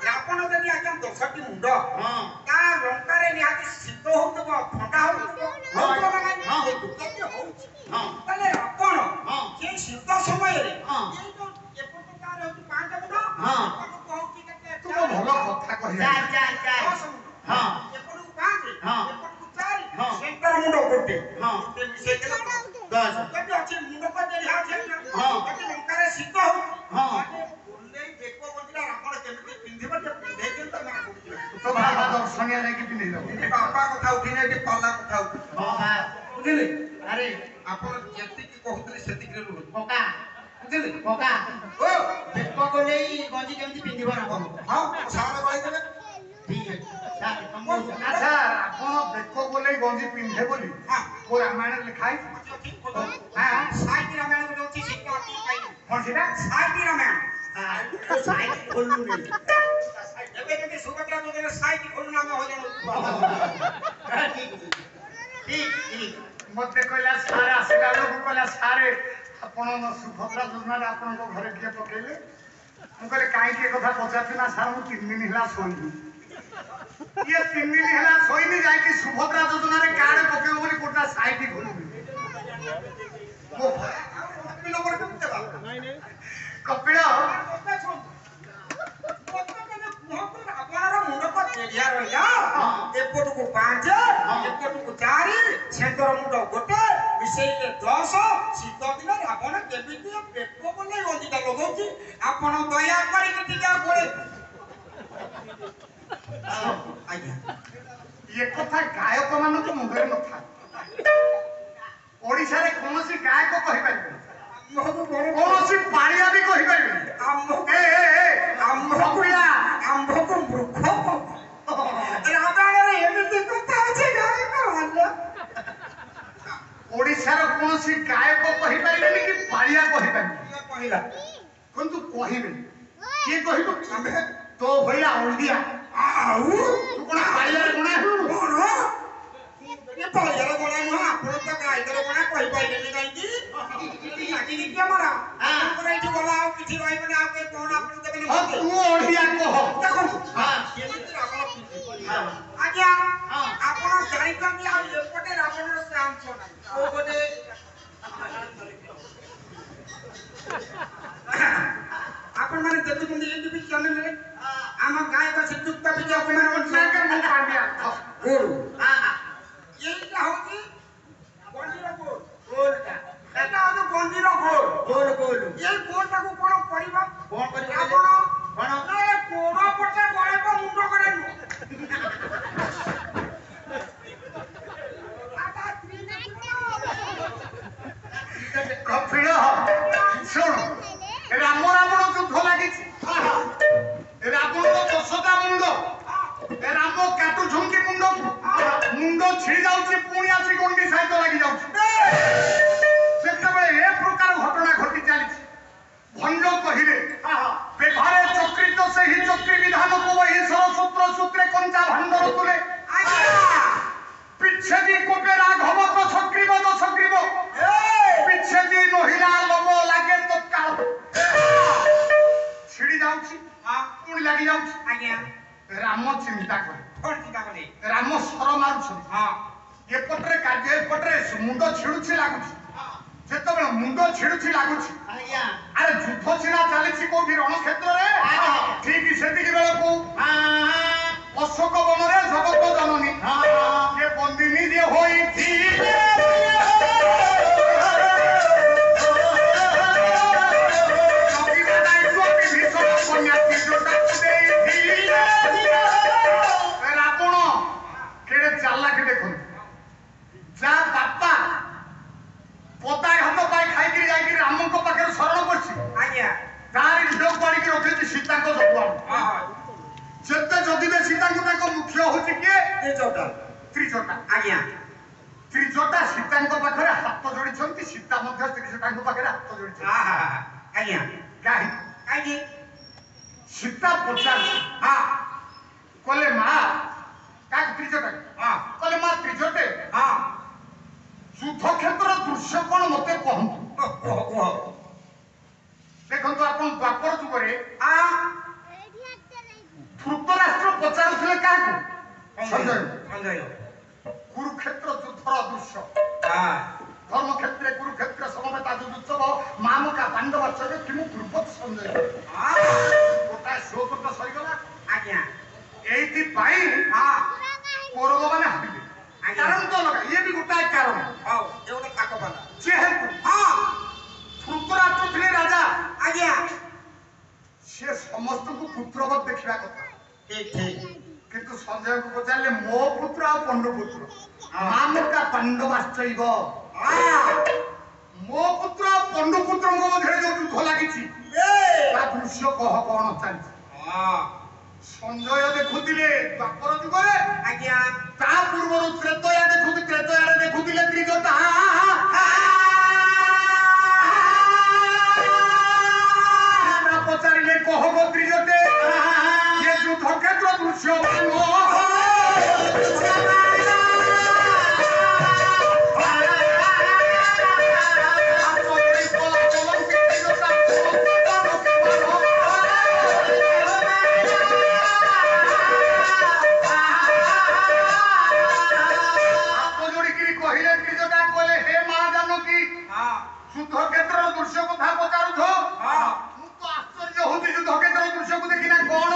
ରାବଣ ଯଦି ଆଜ୍ଞା 10ଟି ମୁଣ୍ଡ ତା ଲଙ୍କାରେ ନିହାତି ଶୀତ ହଉଥିବ ଥଣ୍ଡା ହଉଥିବ ଯଦି ହଉଛି ତାହେଲେ ରାବଣ ସେଇ ଶୀତ ସମୟରେ ଏପଟେ ତାର ହଉଛି 5 ମୁଣ୍ଡ ଏପଟକୁ ହଉଛି କେତେ ଭଲ କଥା କହିଲେ ଏପଟକୁ 5 ଏପଟକୁ 4 ସେଣ୍ଟର ମୁଣ୍ଡ ଗୋଟେ ମିଶେଇ ଦେଲେ 10 ଯଦି ଅଛି ମୁଣ୍ଡ ତ ଦେଲି ଅଛି ଯଦି ଲଙ୍କାରେ ଶୀତ ହଉଛି ବୁଲେଇ ବେକ ବନ୍ଦିଲା ରାବଣ କେମିତି ପିନ୍ଧିବ ଯେ ପିନ୍ଧେଇଛନ୍ତି ତମେ ତ ବାବା ଦର୍ଶନିଆ ନେଇକି ପିନ୍ଧେଇ ଦବ ବାପା କଥା ଉଠିନେ ଏଠି ପଲ୍ଲା କଥା ଉଠି ବୁଝିଲେ ଆରେ ଆପଣ ଯେତିକି କହୁଥିଲେ ସେତିକିରେ ରୁହନ୍ତୁ ବୁଝିଲେ ଓ ବେକ ଗୋଲେଇ ଗଞ୍ଜି କେମିତି ପିନ୍ଧିବ ରାବଣ ସାରା କହିଦେବେ ଠିକ ଅଛି ଆଚ୍ଛା ଆପଣ ବେକ ଗୋଲେଇ ଗଞ୍ଜି ପିନ୍ଧେ ବୋଲି କୋ ରାମାୟଣରେ ଲେଖା ହେଇଛି ସାହିତ୍ୟ ରାମାୟଣ ଯୋଉଠି ଶିକ୍ଷା ଅଛି କଣ ସେଟା ସାହିତ୍ୟ ରାମାୟଣ ସାହିତ୍ୟ ଖୋଲୁନି ଏବେ ଯଦି ସୁଭଦ୍ରା ଯୋଜନା ସାହିତ୍ୟ ଖୋଲୁନି ଆମେ ହଇରାଣ ମତେ କହିଲା ସାର୍ ଆସିଲା ବେଳକୁ କହିଲା ସାରେ ଆପଣ ସୁଭଦ୍ରା ଯୋଜନାରେ ଆପଣଙ୍କ ଘରେ କିଏ ପକେଇଲେ ମୁଁ କହିଲି କାହିଁକି ଏ କଥା ପଚାରୁଛି ନା ସାର୍ ମୁଁ 3 ଦିନ ହେଲା ଶୋଇନି ଇଏ 3 ଦିନ ହେଲା ଶୋଇନି ଯାଇକି ସୁଭଦ୍ରା ଯୋଜନାରେ କାର୍ଡ ପକେଇବ ବୋଲି କୋଟା ସାଇଟ୍ ଖୋଲୁନି କପିଳ ଏପଟକୁ 5 ଏପଟକୁ 4 ସେଣ୍ଟର ମୁଣ୍ଡ ଗୋଟେ ମିଶେଇଲେ 10 ଶୀତ ଦିନ ରାବଣ କେମିତି ବେକ ବୋଲେ ଗଞ୍ଜିଟା ଲଗଉଛି ଆପଣ ଦୟା କରିକି ଟିକେ ଗୋଳେ ଆଜ୍ଞା ଏ କଥା ଗାୟକ ମାନଙ୍କ ମୁଣ୍ଡରେ ନଥାଏ ଓଡ଼ିଶାରେ କୌଣସି ଗାୟକ କହିପାରିବେନି କୌଣସି ପାଳିଆ ବି କହିପାରିବେନି ଆମ୍ଭକୁ ମୂର୍ଖ ରାମାୟଣରେ ଏମିତି କଥା ଅଛି ଗାୟକ ओडिशार कोनोसी गायक कहि पाइबेनी कि पालिया कहि पाइबेनी କହିଲା किंतु कहिबेनी के कहिबो आमे तो भइया ओडिया ଆଉ तू कोन पालिया कोना କଣ ଏ ପାଳିଆର ଗଣା ନୁହଁ ଆପଣ ତ ଗାଈର ଗଣା କହିପାରିଲେନି କାହିଁକି ଲାଗି ନିକି ଆମର ଆପଣଙ୍କର ଏଇଠି ଗଲା ଆଉ କିଛି ରହିବନି ଆଉ କେହି କଣ ଆପଣ ଦେବେନି हो तू ओडिया कह ଦେଖନ୍ତୁ हां କେମିତି ରାବଣ ଆଜ୍ଞା ଆପଣ ଜାଣିଛନ୍ତି ଆଉ ଏପଟେ ରାବଣର ଚାନ୍ସ ନାହିଁ କୋଉ ପଟେ ଆପଣ ମାନେ ଦେଖୁଛନ୍ତି ଏଇ ଟିଭି ଚ୍ୟାନେଲରେ ଆମ ଗାୟକ ଶ୍ରୀଯୁକ୍ତ ବିଜୟ କୁମାର सागर मु पांड्या ଗୋରୁ এইটা হচ্ছে গঞ্জির গোল গোলটা এটা হচ্ছে গঞ্জির গোল গোল গোল এই গোলটাকে কোন করিবা কোন করিবা আপন কোন না এ কোন পটে গড়াইব মুন্ড করে নু আটা कपिल सुन राम रावण युद्ध लागिछि रावण दशटा मुंड राम काटु झुंकी मुंड मुंड छिड़ी जाउछि पुणी आसी गंडी सहित लागि जाउछि सेतबे ए प्रकार घटना घटी चालिछि भंड कहिले बेघरे चक्रित सही चक्री विधान को वही सरसूत्र सूत्रे कंचा भंडर तुले पिछेदी कोपे राघव को सक्रीब दो सक्रीब पिछेदी नहिला लम लागे तत्काल छिड़ी जाउछि पुणी लागि जाउछि আজ্ঞা राम चिंता करे কোন চিন্তা করে राम सर मारुछन ए पटरे कार्य ए पटरे मुंड छिड़ुछि लागुछि जेतबे मुंड छिड़ुछि लागुछि আজ্ঞা अरे युद्ध छिड़ा चालिछि कोठी रण क्षेत्र रे ठीक सेतिक बेला को अशोक वन रे जगत जननी ये बंदिनी जे होई थी कवि बनाई तो विभीषण कन्या त्रिजटा देई थी रावण केड़े चालाक देखुन जा बापा पता हाथ पाई खाई जाई राम को पाखे शरण पड़छि আজ্ঞা तारी लोक बाड़ी के रखिछि सीता को जगुआ जेते जदि बे सीता को ताको मुख्य होछि के ত্রিজটা त्रिजटा আজ্ঞा त्रिजटा सीता को पाखे हाथ जोड़ी छंती सीता मध्य त्रिजटा को पाखे हाथ जोड़ी छंती আজ্ঞা काहे কাইকি सीता पचार कोले मां का त्रिजटा कोले मां त्रिजटे युद्ध क्षेत्र दृश्य कोन मते कहंतु देखंतु आपण बापर जुगरे धृतराष्ट्र पचारुथिले काहकु संजय সঞ্জয় कुरुक्षेत्र युद्धर दृश्य धर्म क्षेत्रे कुरुक्षेत्र समवेता युद्धोत्सव मामका पांडव सहित किमु पूर्वत संजय गोटा शोक सरीगला আজ্ঞা एइथि पाई कौरव माने हारिले कारण तो लगा ये भी गोटा कारण হও এওটা কাকো বালা जेहेतु धृतराष्ट्र थिले राजा আজ্ঞা से समस्त को पुत्रवत देखिबा कथा ঠিক ঠিক किंतु संजय को पचारले मो पुत्र आ पंडु पुत्र मामका पांडवाश्चैव मो पुत्र आ पंडु पुत्र को मध्य जो युद्ध लागिछि ता दृश्य कह कोन चालिछि संजय देखुतिले बापर जुगरे আজ্ঞা ता पूर्वरु त्रेतया देखुतिले त्रिजटा पचारिले कह गो त्रिजटे ये युद्ध क्षेत्र दृश्य युद्ध क्षेत्र दृश्य कथा पचारुछ मु तो आश्चर्य होती युद्ध क्षेत्र दृश्य को देखिना कोन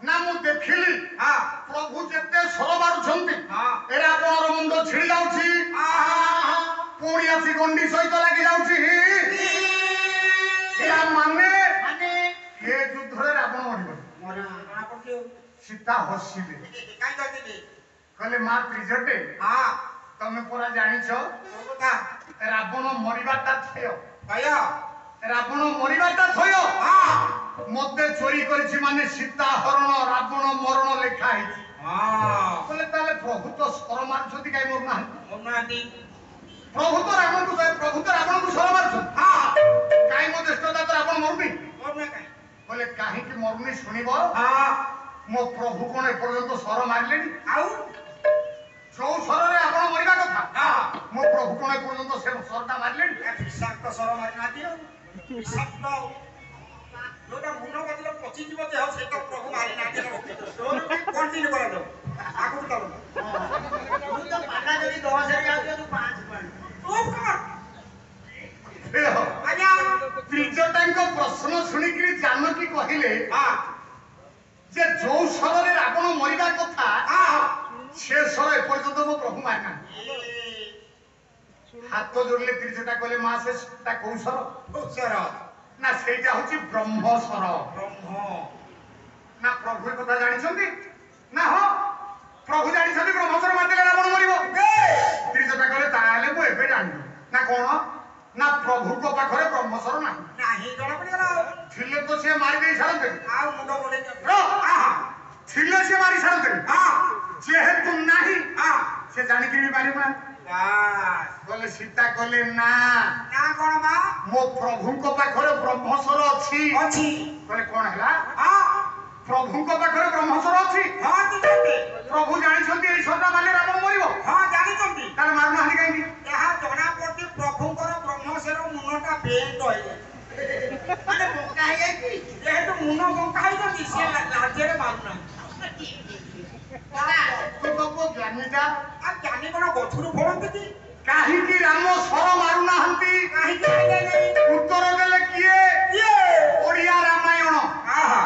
ना मु देखिली प्रभु जेते सर मारुछंती एरा आपनर मुंड छिड़ी जाउछि पुणी आसी गंडी सहित लागि जाउछि एरा माने ये युद्ध रे रावण मरिबो মোরা আপন কেউ सीता हसिले কাই করতে कहले मां त्रिजटे तमे पूरा जानिछ কথা रावण मरिबाटा थय ভাই रावण मरिबाटा थय मते चोरी करछि माने सीता हरण रावण मरण लेखा हिछि कहले ताले प्रभु तो शर मारछति काई मोर ना মোনাদি प्रभु तो रावण को सर मारछन हां काई मो दृष्टता तो रावण मरुनी मोरने काई बोले काहे कि मरुनी सुनिबो हां मो प्रभु कोन ए पर्यंत सर मारलेनी आउ जो सररे आपण मरिबा कथा हां मो प्रभु कोन ए पर्यंत से सरटा मारलेनी विषाक्त सर मारी ना दियो विषाक्त जोटा मुनो बदले पची जीव देह सेटा प्रभु मारी ना दियो तो कंटिन्यू करा दो आगु चलो तू तो पाटा जदी 10 रे आउ तू 5 पॉइंट तू कर आज्ञा त्रिजटांको प्रश्न सुनी कि जानकी कहिले हां जे जो सररे रावण मरिबा कथा हां से सर ए पर्यंत मो प्रभु मारना हाथ जोड़ले त्रिजटा कहले मां से ता कौसर सर ना सेटा होची ब्रह्मसर ब्रह्म ना प्रभु ए कथा जानि छथि ना हो प्रभु जानि छथि ब्रह्मसर मारले रावण मरिबो त्रिजटा कहले ताले मो एबे जानि ना कोन ना प्रभु को पाखरे ब्रह्मसर ना नाही जणा पड़ी गला थिले तो से मारी दे छारते आउ मुंडो बोले रो हां थिले से मारी छारते हां जेहेतु नाही हां से जानि कि मारी ना बस बोले सीता कहले ना ना कोन मा मो प्रभु को पाखरे ब्रह्मसर अछि अछि कहले कोन हला हां प्रभु को पाखरे ब्रह्मसर अछि हां दिते प्रभु जानि छथि ए सरटा मारले रावण मरिबो हां जानि छथि तार मारना हानि काई एहा जणा पड़ती प्रभुଙ୍କର ब्रह्मसेर मुनटा बेल्ट होई माने बंका हे जाई जेहेतु मुनो बंका हे जाई से लाजेरे मारुना तो बाबू ज्ञानीटा आ ज्ञानी कोन गछुरु फळंती की काहे कि राम सर मारु नाहंती काहे के नहीं उत्तर देले किए ये ओडिया रामायण आहा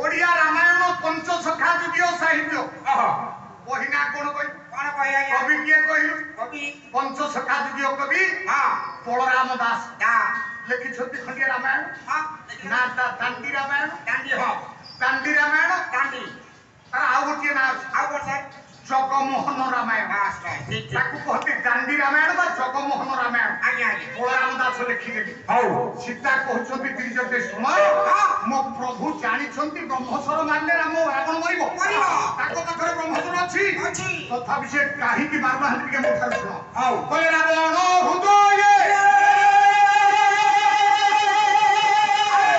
ओडिया रामायण पंचसखा जुदियो साहित्य आहा ओहिना कोन कहि कोन कहया या कवि के कहिलु कवि पंचसखा जुदियो कवि हां बलराम दास दा लेखि छथि खंडिया रामायण हां ना ता दांडी रामायण डांडी हां दांडी रामायण डांडी तार आ गोटिए ना आउ कोन सर जगमोहन रामायण बास ठीक ताकू कहते दांडी रामायण बा जगमोहन रामायण आगे आगे बलराम दास लिखिदेली हौ सीता कहउछंती त्रिजटे समय मो प्रभु जानि छंती ब्रह्मसर मारले राम रावण मरिबो मरिबो ताको पाखरे ब्रह्मसर अछि अछि तथापि से काहे कि मारबा हंती के मोठार सुनो हौ कहले रावण हृदय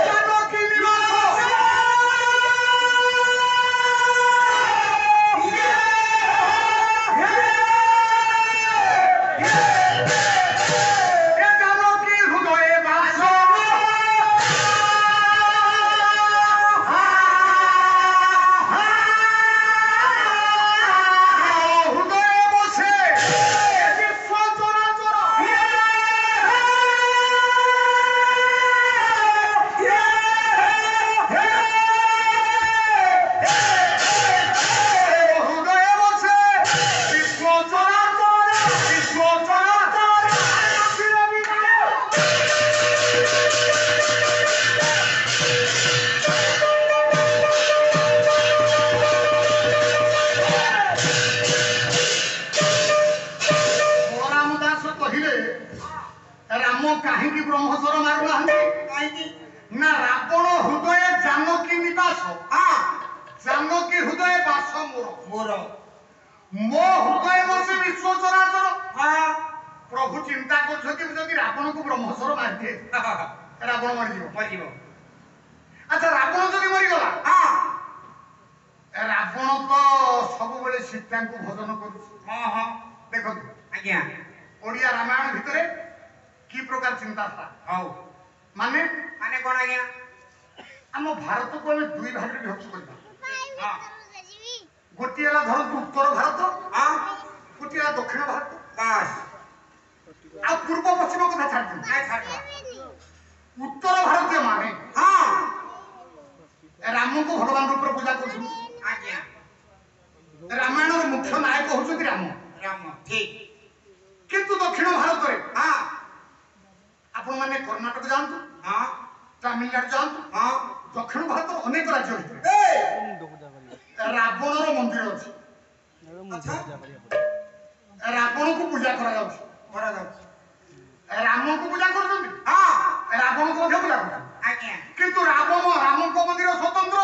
जानकी निवास ए जानकी हृदय वास हृदय बसे विश्व चराचर हृदय बसे विश्व चराचर बलराम दास कहिले राम काहींकि ब्रह्मसर मारु नाहंती काहे की ना रावण हृदय जानकी निवास हां जानकी हृदय वास मोर मोर मो हृदय बसे विश्व चराचर हां प्रभु चिंता करछथि जदि रावण को ब्रह्मसर मार दिए रावण मर जीव मरिबो अच्छा रावण जदि मरि गला हां रावण तो सब बेले सीता को भजन करू हां हां देखो आज्ञा ओडिया रामायण भितरे की प्रकार चिंता था हौ माने माने कोन आज्ञा हम भारत को हमें दुई भाग में विभक्त करबा हां गोटिए ला धरत उत्तर भारत हां गोटिए ला दक्षिण भारत बस आ पूर्व पश्चिम कथा छाड़ दे नहीं छाड़वा उत्तर भारतीय माने हां राम को भगवान रूप पूजा करछु आज्ञा रामायण रो मुख्य नायक होछथि राम राम ठीक किंतु दक्षिण भारत रे हां आपण माने कर्नाटक जानतु हां तमिलनाडु जानतु हां दक्षिण भारत अनेक राज्य भितरे ए रावण रो मंदिर अछि अच्छा रावण को पूजा करा जाउछि करा जाउ राम को पूजा करछथि हां रावण को ମଧ୍ୟ पूजा करछथि आज्ञा किंतु राम को मंदिर स्वतंत्र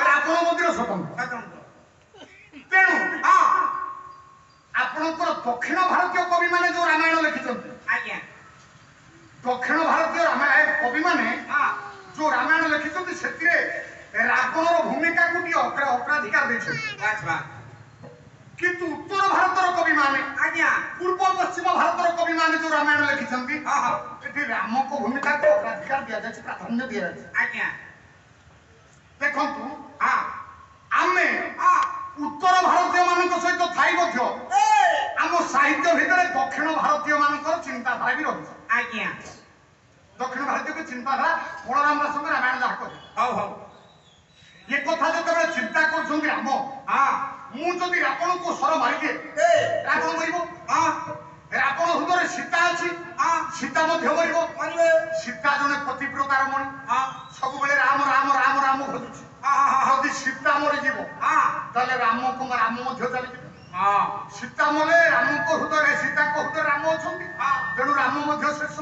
रावण मंदिर स्वतंत्र स्वतंत्र तेणु हां आपणकर दक्षिण भारतीय कवि माने जो रामायण लिखिछथि ଦକ୍ଷିଣ ଭାରତୀୟ ରାମାୟଣ କବି ମାନେ ଯୋଉ ରାମାୟଣ ଲେଖିଛନ୍ତି ସେଥିରେ ରାବଣର ଭୂମିକାକୁ ଟିକେ ଅଗ୍ରାଧିକାର ଦେଇଛନ୍ତି। କିନ୍ତୁ ଉତ୍ତର ଭାରତର କବି ମାନେ ଆଜ୍ଞା ପୂର୍ବ ପଶ୍ଚିମ ଭାରତର କବି ମାନେ ଯୋଉ ରାମାୟଣ ଲେଖିଛନ୍ତି ଏଠି ରାମଙ୍କ ଭୂମିକାକୁ ଅଗ୍ରାଧିକାର ଦିଆଯାଇଛି, ପ୍ରାଧାନ୍ୟ ଦିଆଯାଇଛି। ଆଜ୍ଞା ଦେଖନ୍ତୁ ଆମେ ଉତ୍ତର ଭାରତୀୟ ମାନଙ୍କ ସହିତ ଥାଇ ମଧ୍ୟ ଆମ ସାହିତ୍ୟ ଭିତରେ ଦକ୍ଷିଣ ଭାରତୀୟ ମାନଙ୍କର ଚିନ୍ତାଧାରା ବି ରହିଛି। ଆଜ୍ଞା ଦକ୍ଷିଣ ଭାରତୀୟ ଚିନ୍ତାଧାରା ବଳରାମ ଦାସଙ୍କ ରାମାୟଣ ଯାହା କରେ ହଉ ହଉ ଏ କଥା ଯେତେବେଳେ ଚିନ୍ତା କରୁଛନ୍ତି ରାମ, ମୁଁ ଯଦି ରାବଣକୁ ସର ମାରିଦିଏ ରାବଣ ମରିବ। ରାବଣ ହୃଦୟରେ ସୀତା ଅଛି, ସୀତା ମଧ୍ୟ ମରିବ। ସୀତା ଜଣେ ପତିବ୍ରତା ରମଣୀ, ସବୁବେଳେ ରାମ ରାମ ରାମ ରାମ ଖୋଜୁଛି। ଯଦି ସୀତା ମରିଯିବ ତାହେଲେ ରାମ ମଧ୍ୟ ଚାଲିଯିବ। ସୀତା ମଲେ ରାମଙ୍କ ହୃଦୟରେ ସୀତାଙ୍କ ହୃଦୟରେ ରାମ ଅଛନ୍ତି, ତେଣୁ ରାମ ମଧ୍ୟ ଶେଷ।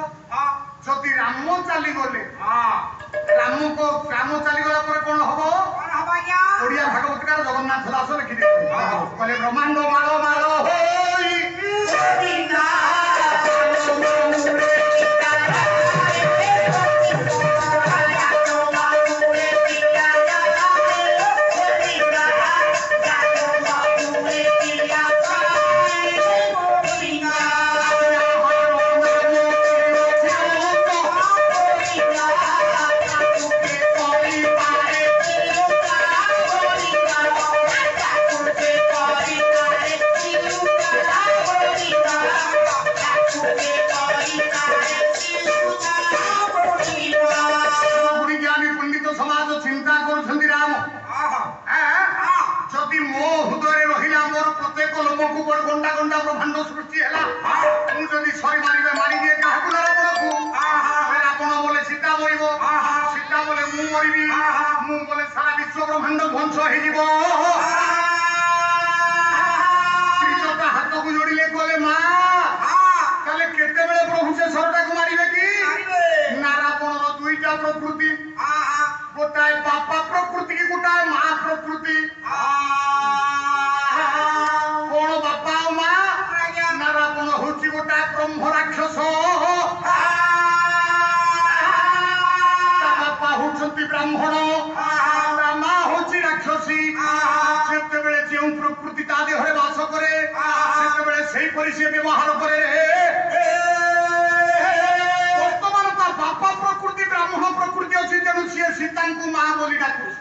ଯଦି ରାମ ଚାଲିଗଲେ ରାମ ଚାଲିଗଲା ପରେ କଣ ହବ? ଓଡ଼ିଆ ଭାଗବତକାର ଜଗନ୍ନାଥ ଦାସ ଲେଖିଦେଇଛନ୍ତି, କହିଲେ ବ୍ରହ୍ମାଣ୍ଡ ମାଳ ମାଳ ହୋଇ ବ୍ରହ୍ମାଣ୍ଡ ଧ୍ୱଂସ ହେଇଯିବ। ହାତକୁ ଯୋଡ଼ିଲେ କହିଲେ ମା ତାହେଲେ କେତେବେଳେ ପ୍ରଭୁ ସେ ସରଟାକୁ ମାରିବେ କି? ନା ରାବଣର ଦୁଇଟା ପ୍ରକୃତି, ଗୋଟାଏ ବାପା ପ୍ରକୃତି କି ଗୋଟାଏ ମା ପ୍ରକୃତି। କଣ ବାପା ଆଉ ମା? ନା ରାବଣ ହଉଛି ଗୋଟାଏ ବ୍ରହ୍ମ ରାକ୍ଷସ, ତା ବାପା ହଉଛନ୍ତି ବ୍ରାହ୍ମଣ, ଯେତେବେଳେ ଯେଉଁ ପ୍ରକୃତି ତା ଦେହରେ ବାସ କରେ ସେତେବେଳେ ସେଇପରି ସେ ବ୍ୟବହାର କରେ। ବର୍ତ୍ତମାନ ତା ବାପା ପ୍ରକୃତି ବ୍ରାହ୍ମଣ ପ୍ରକୃତି ଅଛି, ତେଣୁ ସିଏ ସୀତାଙ୍କୁ ମା ବୋଲି ଡାକୁଛି।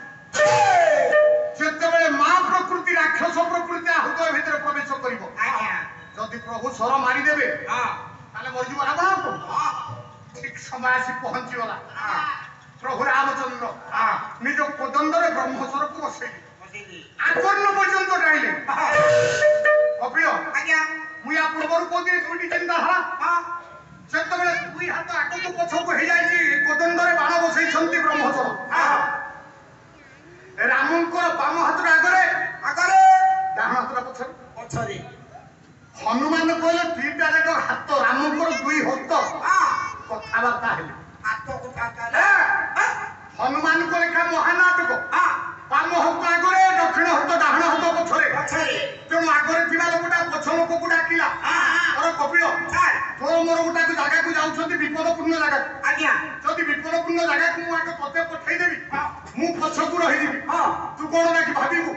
ଯେତେବେଳେ ମା ପ୍ରକୃତି ରାକ୍ଷସ ପ୍ରକୃତି ହୃଦୟ ଭିତରେ ପ୍ରବେଶ କରିବ, ଯଦି ପ୍ରଭୁ ସର ମାରିଦେବେ ତାହେଲେ ମରିଯିବ ରାବଣ। ଠିକ ସମୟ ଆସି ପହଞ୍ଚିଗଲା, ପ୍ରଭୁ ରାମଚନ୍ଦ୍ର ନିଜ କୋଦଣ୍ଡରେ ବ୍ରହ୍ମସ୍ୱରକୁ ବସେଇଲେ, ଆକର୍ଣ୍ଣ ପର୍ଯ୍ୟନ୍ତ ଡାଇଲେ। ଅପ୍ରିୟ ମୁଁ ୟା ପୂର୍ବରୁ କହୁଥିଲି ଦୁଇଟି ଚିନ୍ତାଧାରା। ଯେତେବେଳେ ଦୁଇ ହାତ ଆଗକୁ ପଛକୁ ହେଇଯାଇଛି, କୋଦଣ୍ଡରେ ବାଣ ବସେଇଛନ୍ତି ବ୍ରହ୍ମସ୍ୱର, ରାମଙ୍କର ବାମ ହାତଟା ଆଗରେ ଡାହାଣ ହାତଟା ପଛରେ। ହନୁମାନ କହିଲେ ଦୁଇଟା ଯାକ ହାତ ରାମଙ୍କର ଦୁଇ ହସ୍ତ କଥାବାର୍ତ୍ତା ହେଲେ। ହନୁମାନ ଲେଖା ମହାନାଟକ, ବାମ ହସ୍ତ ଆଗରେ ଦକ୍ଷିଣ ହସ୍ତ ଡାହାଣ ହସ୍ତ ପଛରେ। ତେଣୁ ଆଗରେ ଥିବା ଲୋକଟା ପଛ ଲୋକକୁ ଡାକିଲା, କପିଳ ତୋର ମୋର ଗୋଟାକୁ ଜାଗାକୁ ଯାଉଛନ୍ତି ବିପଦପୂର୍ଣ୍ଣ ଜାଗାକୁ, ଯଦି ବିପଦପୂର୍ଣ୍ଣ ଜାଗାକୁ ମୁଁ ଆଗ ତତେ ପଠେଇଦେବି, ମୁଁ ପଛକୁ ରହିଯିବି, ତୁ କଣ ନାକି ଭାବିବୁ?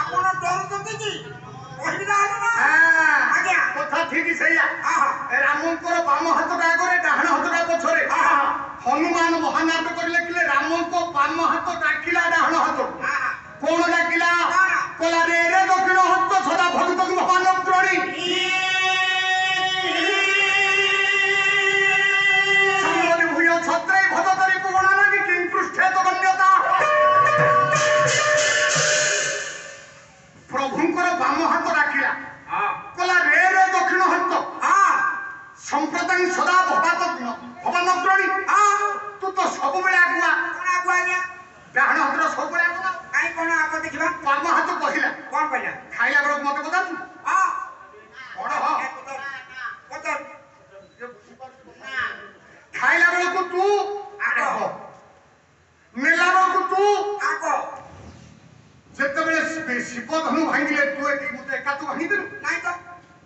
ଆପଣ ଡରୁଛନ୍ତି କି? କଥା ଠିକ ସେଇଆ। ରାମଙ୍କର ବାମ ହାତଟା ଆଗରେ ଡାହାଣ ହାତଟା ପଛରେ। ହନୁମାନ ମହାନାଟକ ଲେଖିଲେ ରାମଙ୍କ ବାମ ହାତ ଡାକିଲା ଡାହାଣ ହାତ, କଣ ଡାକିଲା? କଲା ରେ ରେ ଦକ୍ଷିଣ ହସ୍ତ ସଦା ଭକ୍ତକୁ ଭଗବାନ ତ୍ରଣୀ, ଭୂୟ ଛତ୍ରେ ଭଜତରି ପୁଗଣା ନାଗି କିଂ ପୃଷ୍ଠେ ତନ୍ୟତା। ପ୍ରଭୁଙ୍କର ବାମ ହାତ ଡାକିଲା, କଲା ରେ ରେ ଦକ୍ଷିଣ ହସ୍ତ ସମ୍ପ୍ରଦାୟ ସଦା ଭଗବାନ ତ୍ରଣୀ। ତୁ ତ ସବୁବେଳେ ଆଗୁଆ, ଡାହାଣ ହାତର ସବୁବେଳେ ଆଗୁଆ। କାଇଁ କଣ ଆଗ ଦେଖିବା? ବାମ ହାତ କହିଲା, କଣ କହିଲା? ଖାଇଲା ବେଳକୁ ମତେ ପଚାରୁଛୁ ଖାଇଲା ବେଳକୁ ତୁ ଆଗ, ନେଲା ବେଳକୁ ତୁ ଆଗ। ଯେତେବେଳେ ଶିବ ଧନୁ ଭାଙ୍ଗିଲେ ତୁ ଏକା ତୁ ଭାଙ୍ଗିଦେଲୁ? ନାଇଁ ତ,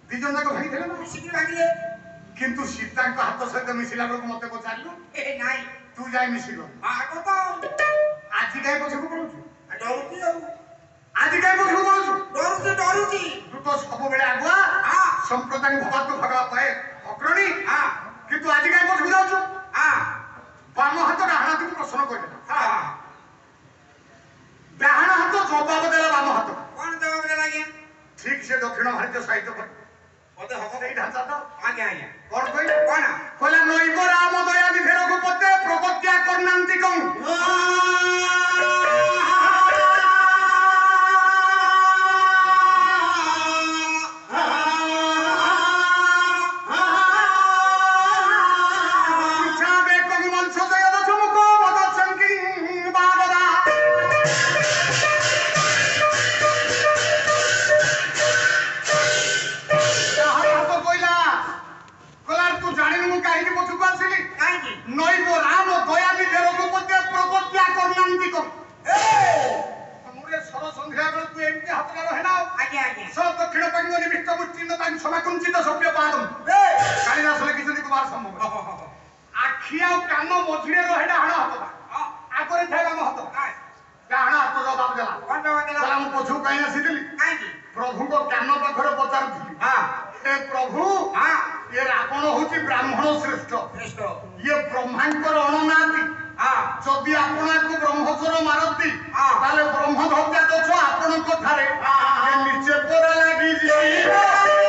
ଦି ଜଣ ଯାକ ଭାଙ୍ଗିଦେଲେ ନା? ମିଶିକି ଭାଙ୍ଗିଲେ। କିନ୍ତୁ ସୀତାଙ୍କ ହାତ ସହିତ ମିଶିଲା ବେଳକୁ ମତେ ପଚାରିଲୁ ଏ ନାଇଁ ତୁ ଯାଇ ମିଶିଲୁ ଆଗ ତ ଆଜି କାହିଁ ପଛକୁ ପଳଉଛୁ ଡରୁଛି ଆଉ ଆଜି କାହିଁ ପଛକୁ ପଳଉଛୁ ଡରୁଛି ତୁ ତ ସବୁବେଳେ ଆଗୁଆ ସମ୍ପ୍ରଦାୟ ଭଗବାନ ଭଗବା ପାଏ ଅଗ୍ରଣୀ କିନ୍ତୁ ଆଜି କାହିଁ ପଛକୁ ଯାଉଛୁ ବାମ ହାତ ଡାହାଣ ହାତକୁ ପ୍ରଶ୍ନ କରିଦେଲା ଡାହାଣ ହାତ ଜବାବ ଦେଲା ବାମ ହାତ କଣ ଜବାବ ଦେଲା ଆଜ୍ଞା ଠିକ ସେ ଦକ୍ଷିଣ ଭାରତୀୟ ସାହିତ୍ୟ ପଢି ବୋଧେ ହବ ସେଇ ଢାଞ୍ଚା ତ ଆଜ୍ଞା ଆଜ୍ଞା କଣ କହିଲେ କଣ କହିଲା ନୈବ ରାମ ଦୟା ନିଧି ରଘୁପତେ ପ୍ରଗତ୍ୟା କରୁନାହାନ୍ତି କଣ प्रभु ज्ञान पाखर पचार प्रभु ये रावण हूँ ब्राह्मण श्रेष्ठ ये ब्रह्मांकर अणनाती जदि आपण ब्रह्मचर मारती ब्रह्म हत्या दोष आपण निचे पड़ा लगी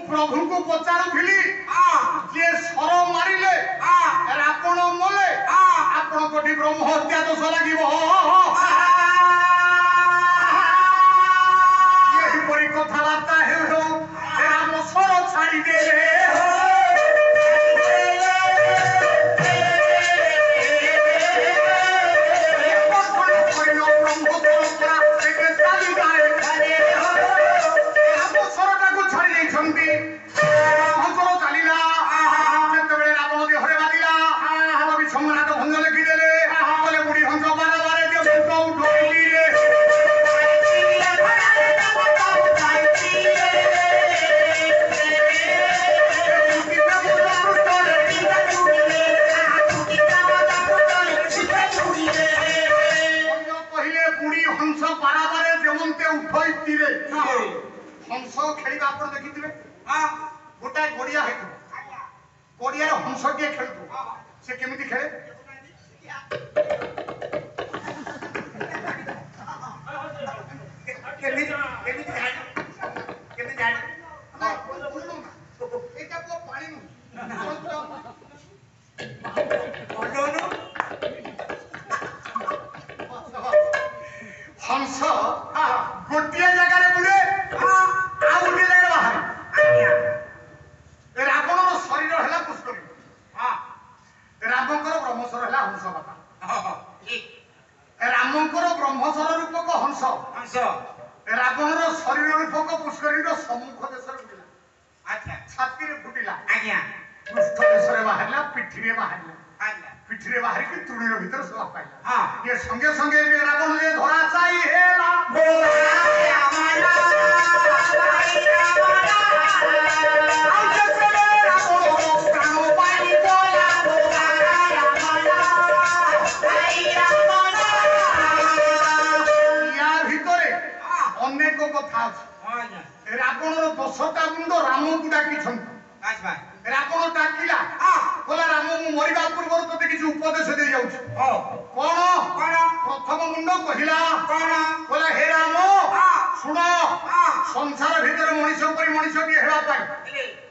प्रभु को पचारुली जे सर मारिले रावण मले आपण कोठी ब्रह्म हत्या दोष लगे यही परी कथबार्ता राम सर छाड़ी दे हंस खेल देखिए गोटाए गड़िया गड़िया हंस टे खेल से केमी खेले हंस गोटे जगार बुड़े गोटे जगह बाहर रावण शरीर है पुष्करी रामकर ब्रह्मस्वर है हंस बाबा रामकर ब्रह्मस्वर रूपक हंस रावणर शरीर रूपक पुष्करी सम्मुख देश छाती फुटिला पृष्ठ देश बाहर पिठी बाहर पिठी बाहर की तुणी भर सब पाइला ये संगे संगे रावण ने धरा चाहिए अनेक कथा रावणर 10टा मुंड राम को डाकी रावण डाकिला बोला राम मु मरिबा पूर्व तोते किसी उपदेश दे जाउछ कोन प्रथम मुंड कहिला बोला हे राम सुन संसार भीतर मनुष्य पर मनुष्य के हेबा पाई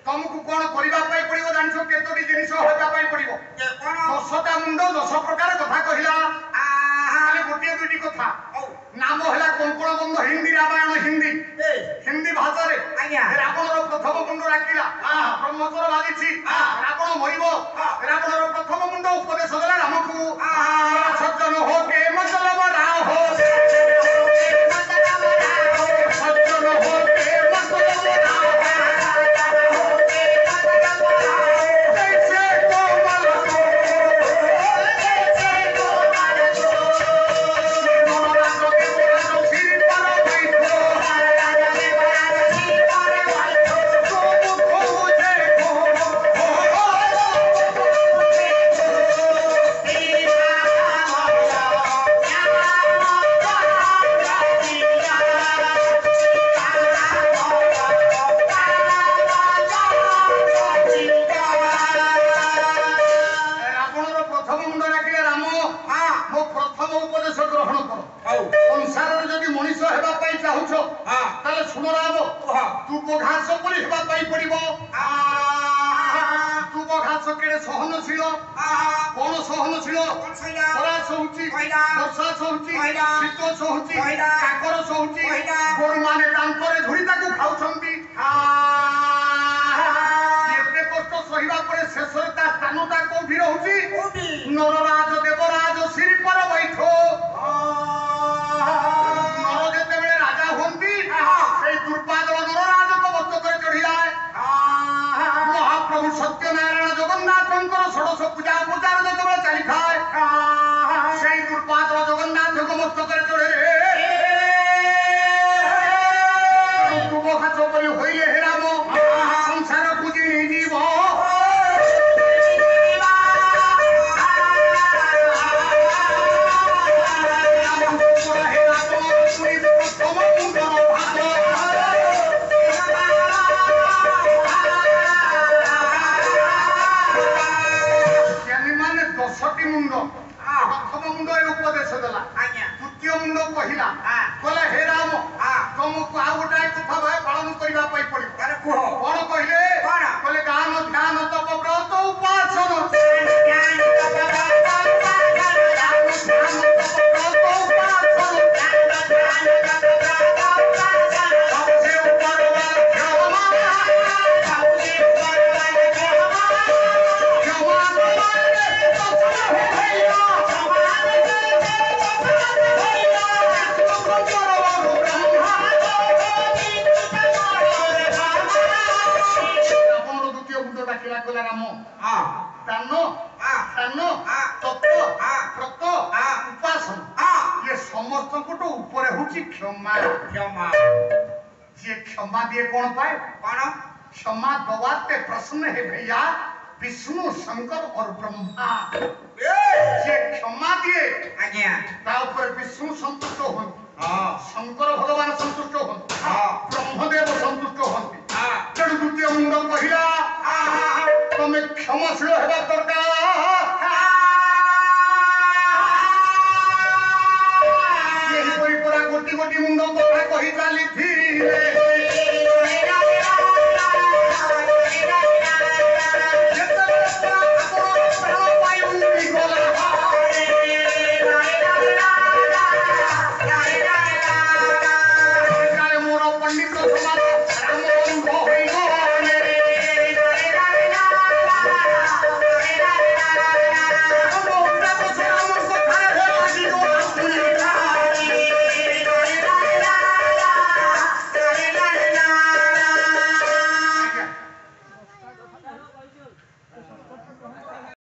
तुमको कोन करिबा पाई पड़िबो जानछो केतोटी जिनिस हेबा पाई पड़िबो 10टा मुंड 10 प्रकार कथा कहिला खाली गोटे दुटी कथा नाम है कंकण बंध हिंदी रामायण हिंदी हिंदी भाषा रे रावणर प्रथम मुंड राखिला ब्रह्मचर बाजी रावण मरिब रावणर प्रथम मुंड उपदेश देला राम को सज्जन हो के मतलब राम हो सज्जन हो के मतलब राम ହେବା ପାଇଁ ଚାହୁଁଛ ତାହେଲେ ଶୁଣ ରାମ ଦୁବ ଘାସ ପରି ହେବା ପାଇଁ ପଡିବ। ଦୁବ ଘାସ କେଡ଼େ ସହନଶୀଳ, କଣ ସହନଶୀଳ? ଖରା ସହୁଛି, ବର୍ଷା ସହୁଛି, ଶୀତ ସହୁଛି, କାକର ସହୁଛି, ଗୋରୁମାନେ ଦାନ୍ତରେ ଝୁରି ତାକୁ ଖାଉଛନ୍ତି। ଏତେ କଷ୍ଟ ସହିବା ପରେ ଶେଷରେ ତା ସ୍ଥାନଟା କୋଉଠି ରହୁଛି? ନରରାଜ ଦେବରାଜ ଶିଳ୍ପର ବୈଠ। ନର ଯେତେବେଳେ ରାଜା ହୁଅନ୍ତି ସେଇ ଦୁର୍ବାଦଳ ନରରାଜଙ୍କ ମସ୍ତକରେ ଚଢିଯାଏ। ମହାପ୍ରଭୁ ସତ୍ୟନାରାୟଣ ଜଗନ୍ନାଥଙ୍କର ଷୋଡ଼ଶ ପୂଜା ପୂଜାର ଯେତେବେଳେ ଚାଲିଥାଏ ସେଇ ଦୁର୍ବାଦଳ ଜଗନ୍ନାଥଙ୍କ ମସ୍ତକରେ ଚଢେ। ଦୁବ ଘାସ ପରି ହୋଇଲେ ହେ ରାମ ସଂସାର ପୂଜି ଯିବ। ଦଶଟି ମୁଣ୍ଡ, ପ୍ରଥମ ମୁଣ୍ଡ ଏ ଉପଦେଶ ଦେଲା, ଦ୍ୱିତୀୟ ମୁଣ୍ଡ କହିଲା କହିଲେ ହେ ରାମ ତମକୁ ଆଉ ଗୋଟାଏ କଥା ଭାଇ ପାଳନ କରିବା ପାଇଁ ପଡିବ। କଣ କହିଲେ? କହିଲେ ଗାନ ଧ୍ୟାନ ତପ ବ୍ରତ ଉପାସନ। ସମସ୍ତଙ୍କଠୁ ଉପରେ ହଉଛି କ୍ଷମା। କ୍ଷମା ଯିଏ କ୍ଷମା ଦିଏ କଣ ପାଏ? କଣ क्षमा दवाते प्रश्न है भैया विष्णु शंकर और ब्रह्मा। जे क्षमा दिए आज्ञा ता ऊपर विष्णु संतुष्ट होंगे, शंकर भगवान संतुष्ट होंगे, ब्रह्मदेव संतुष्ट होंगे। तेणु द्वितीय मुंड कहिला तमे क्षमाशील हेबा दरकार। यही परी परा गोटी गोटी मुंड कथा कहि चाली थी।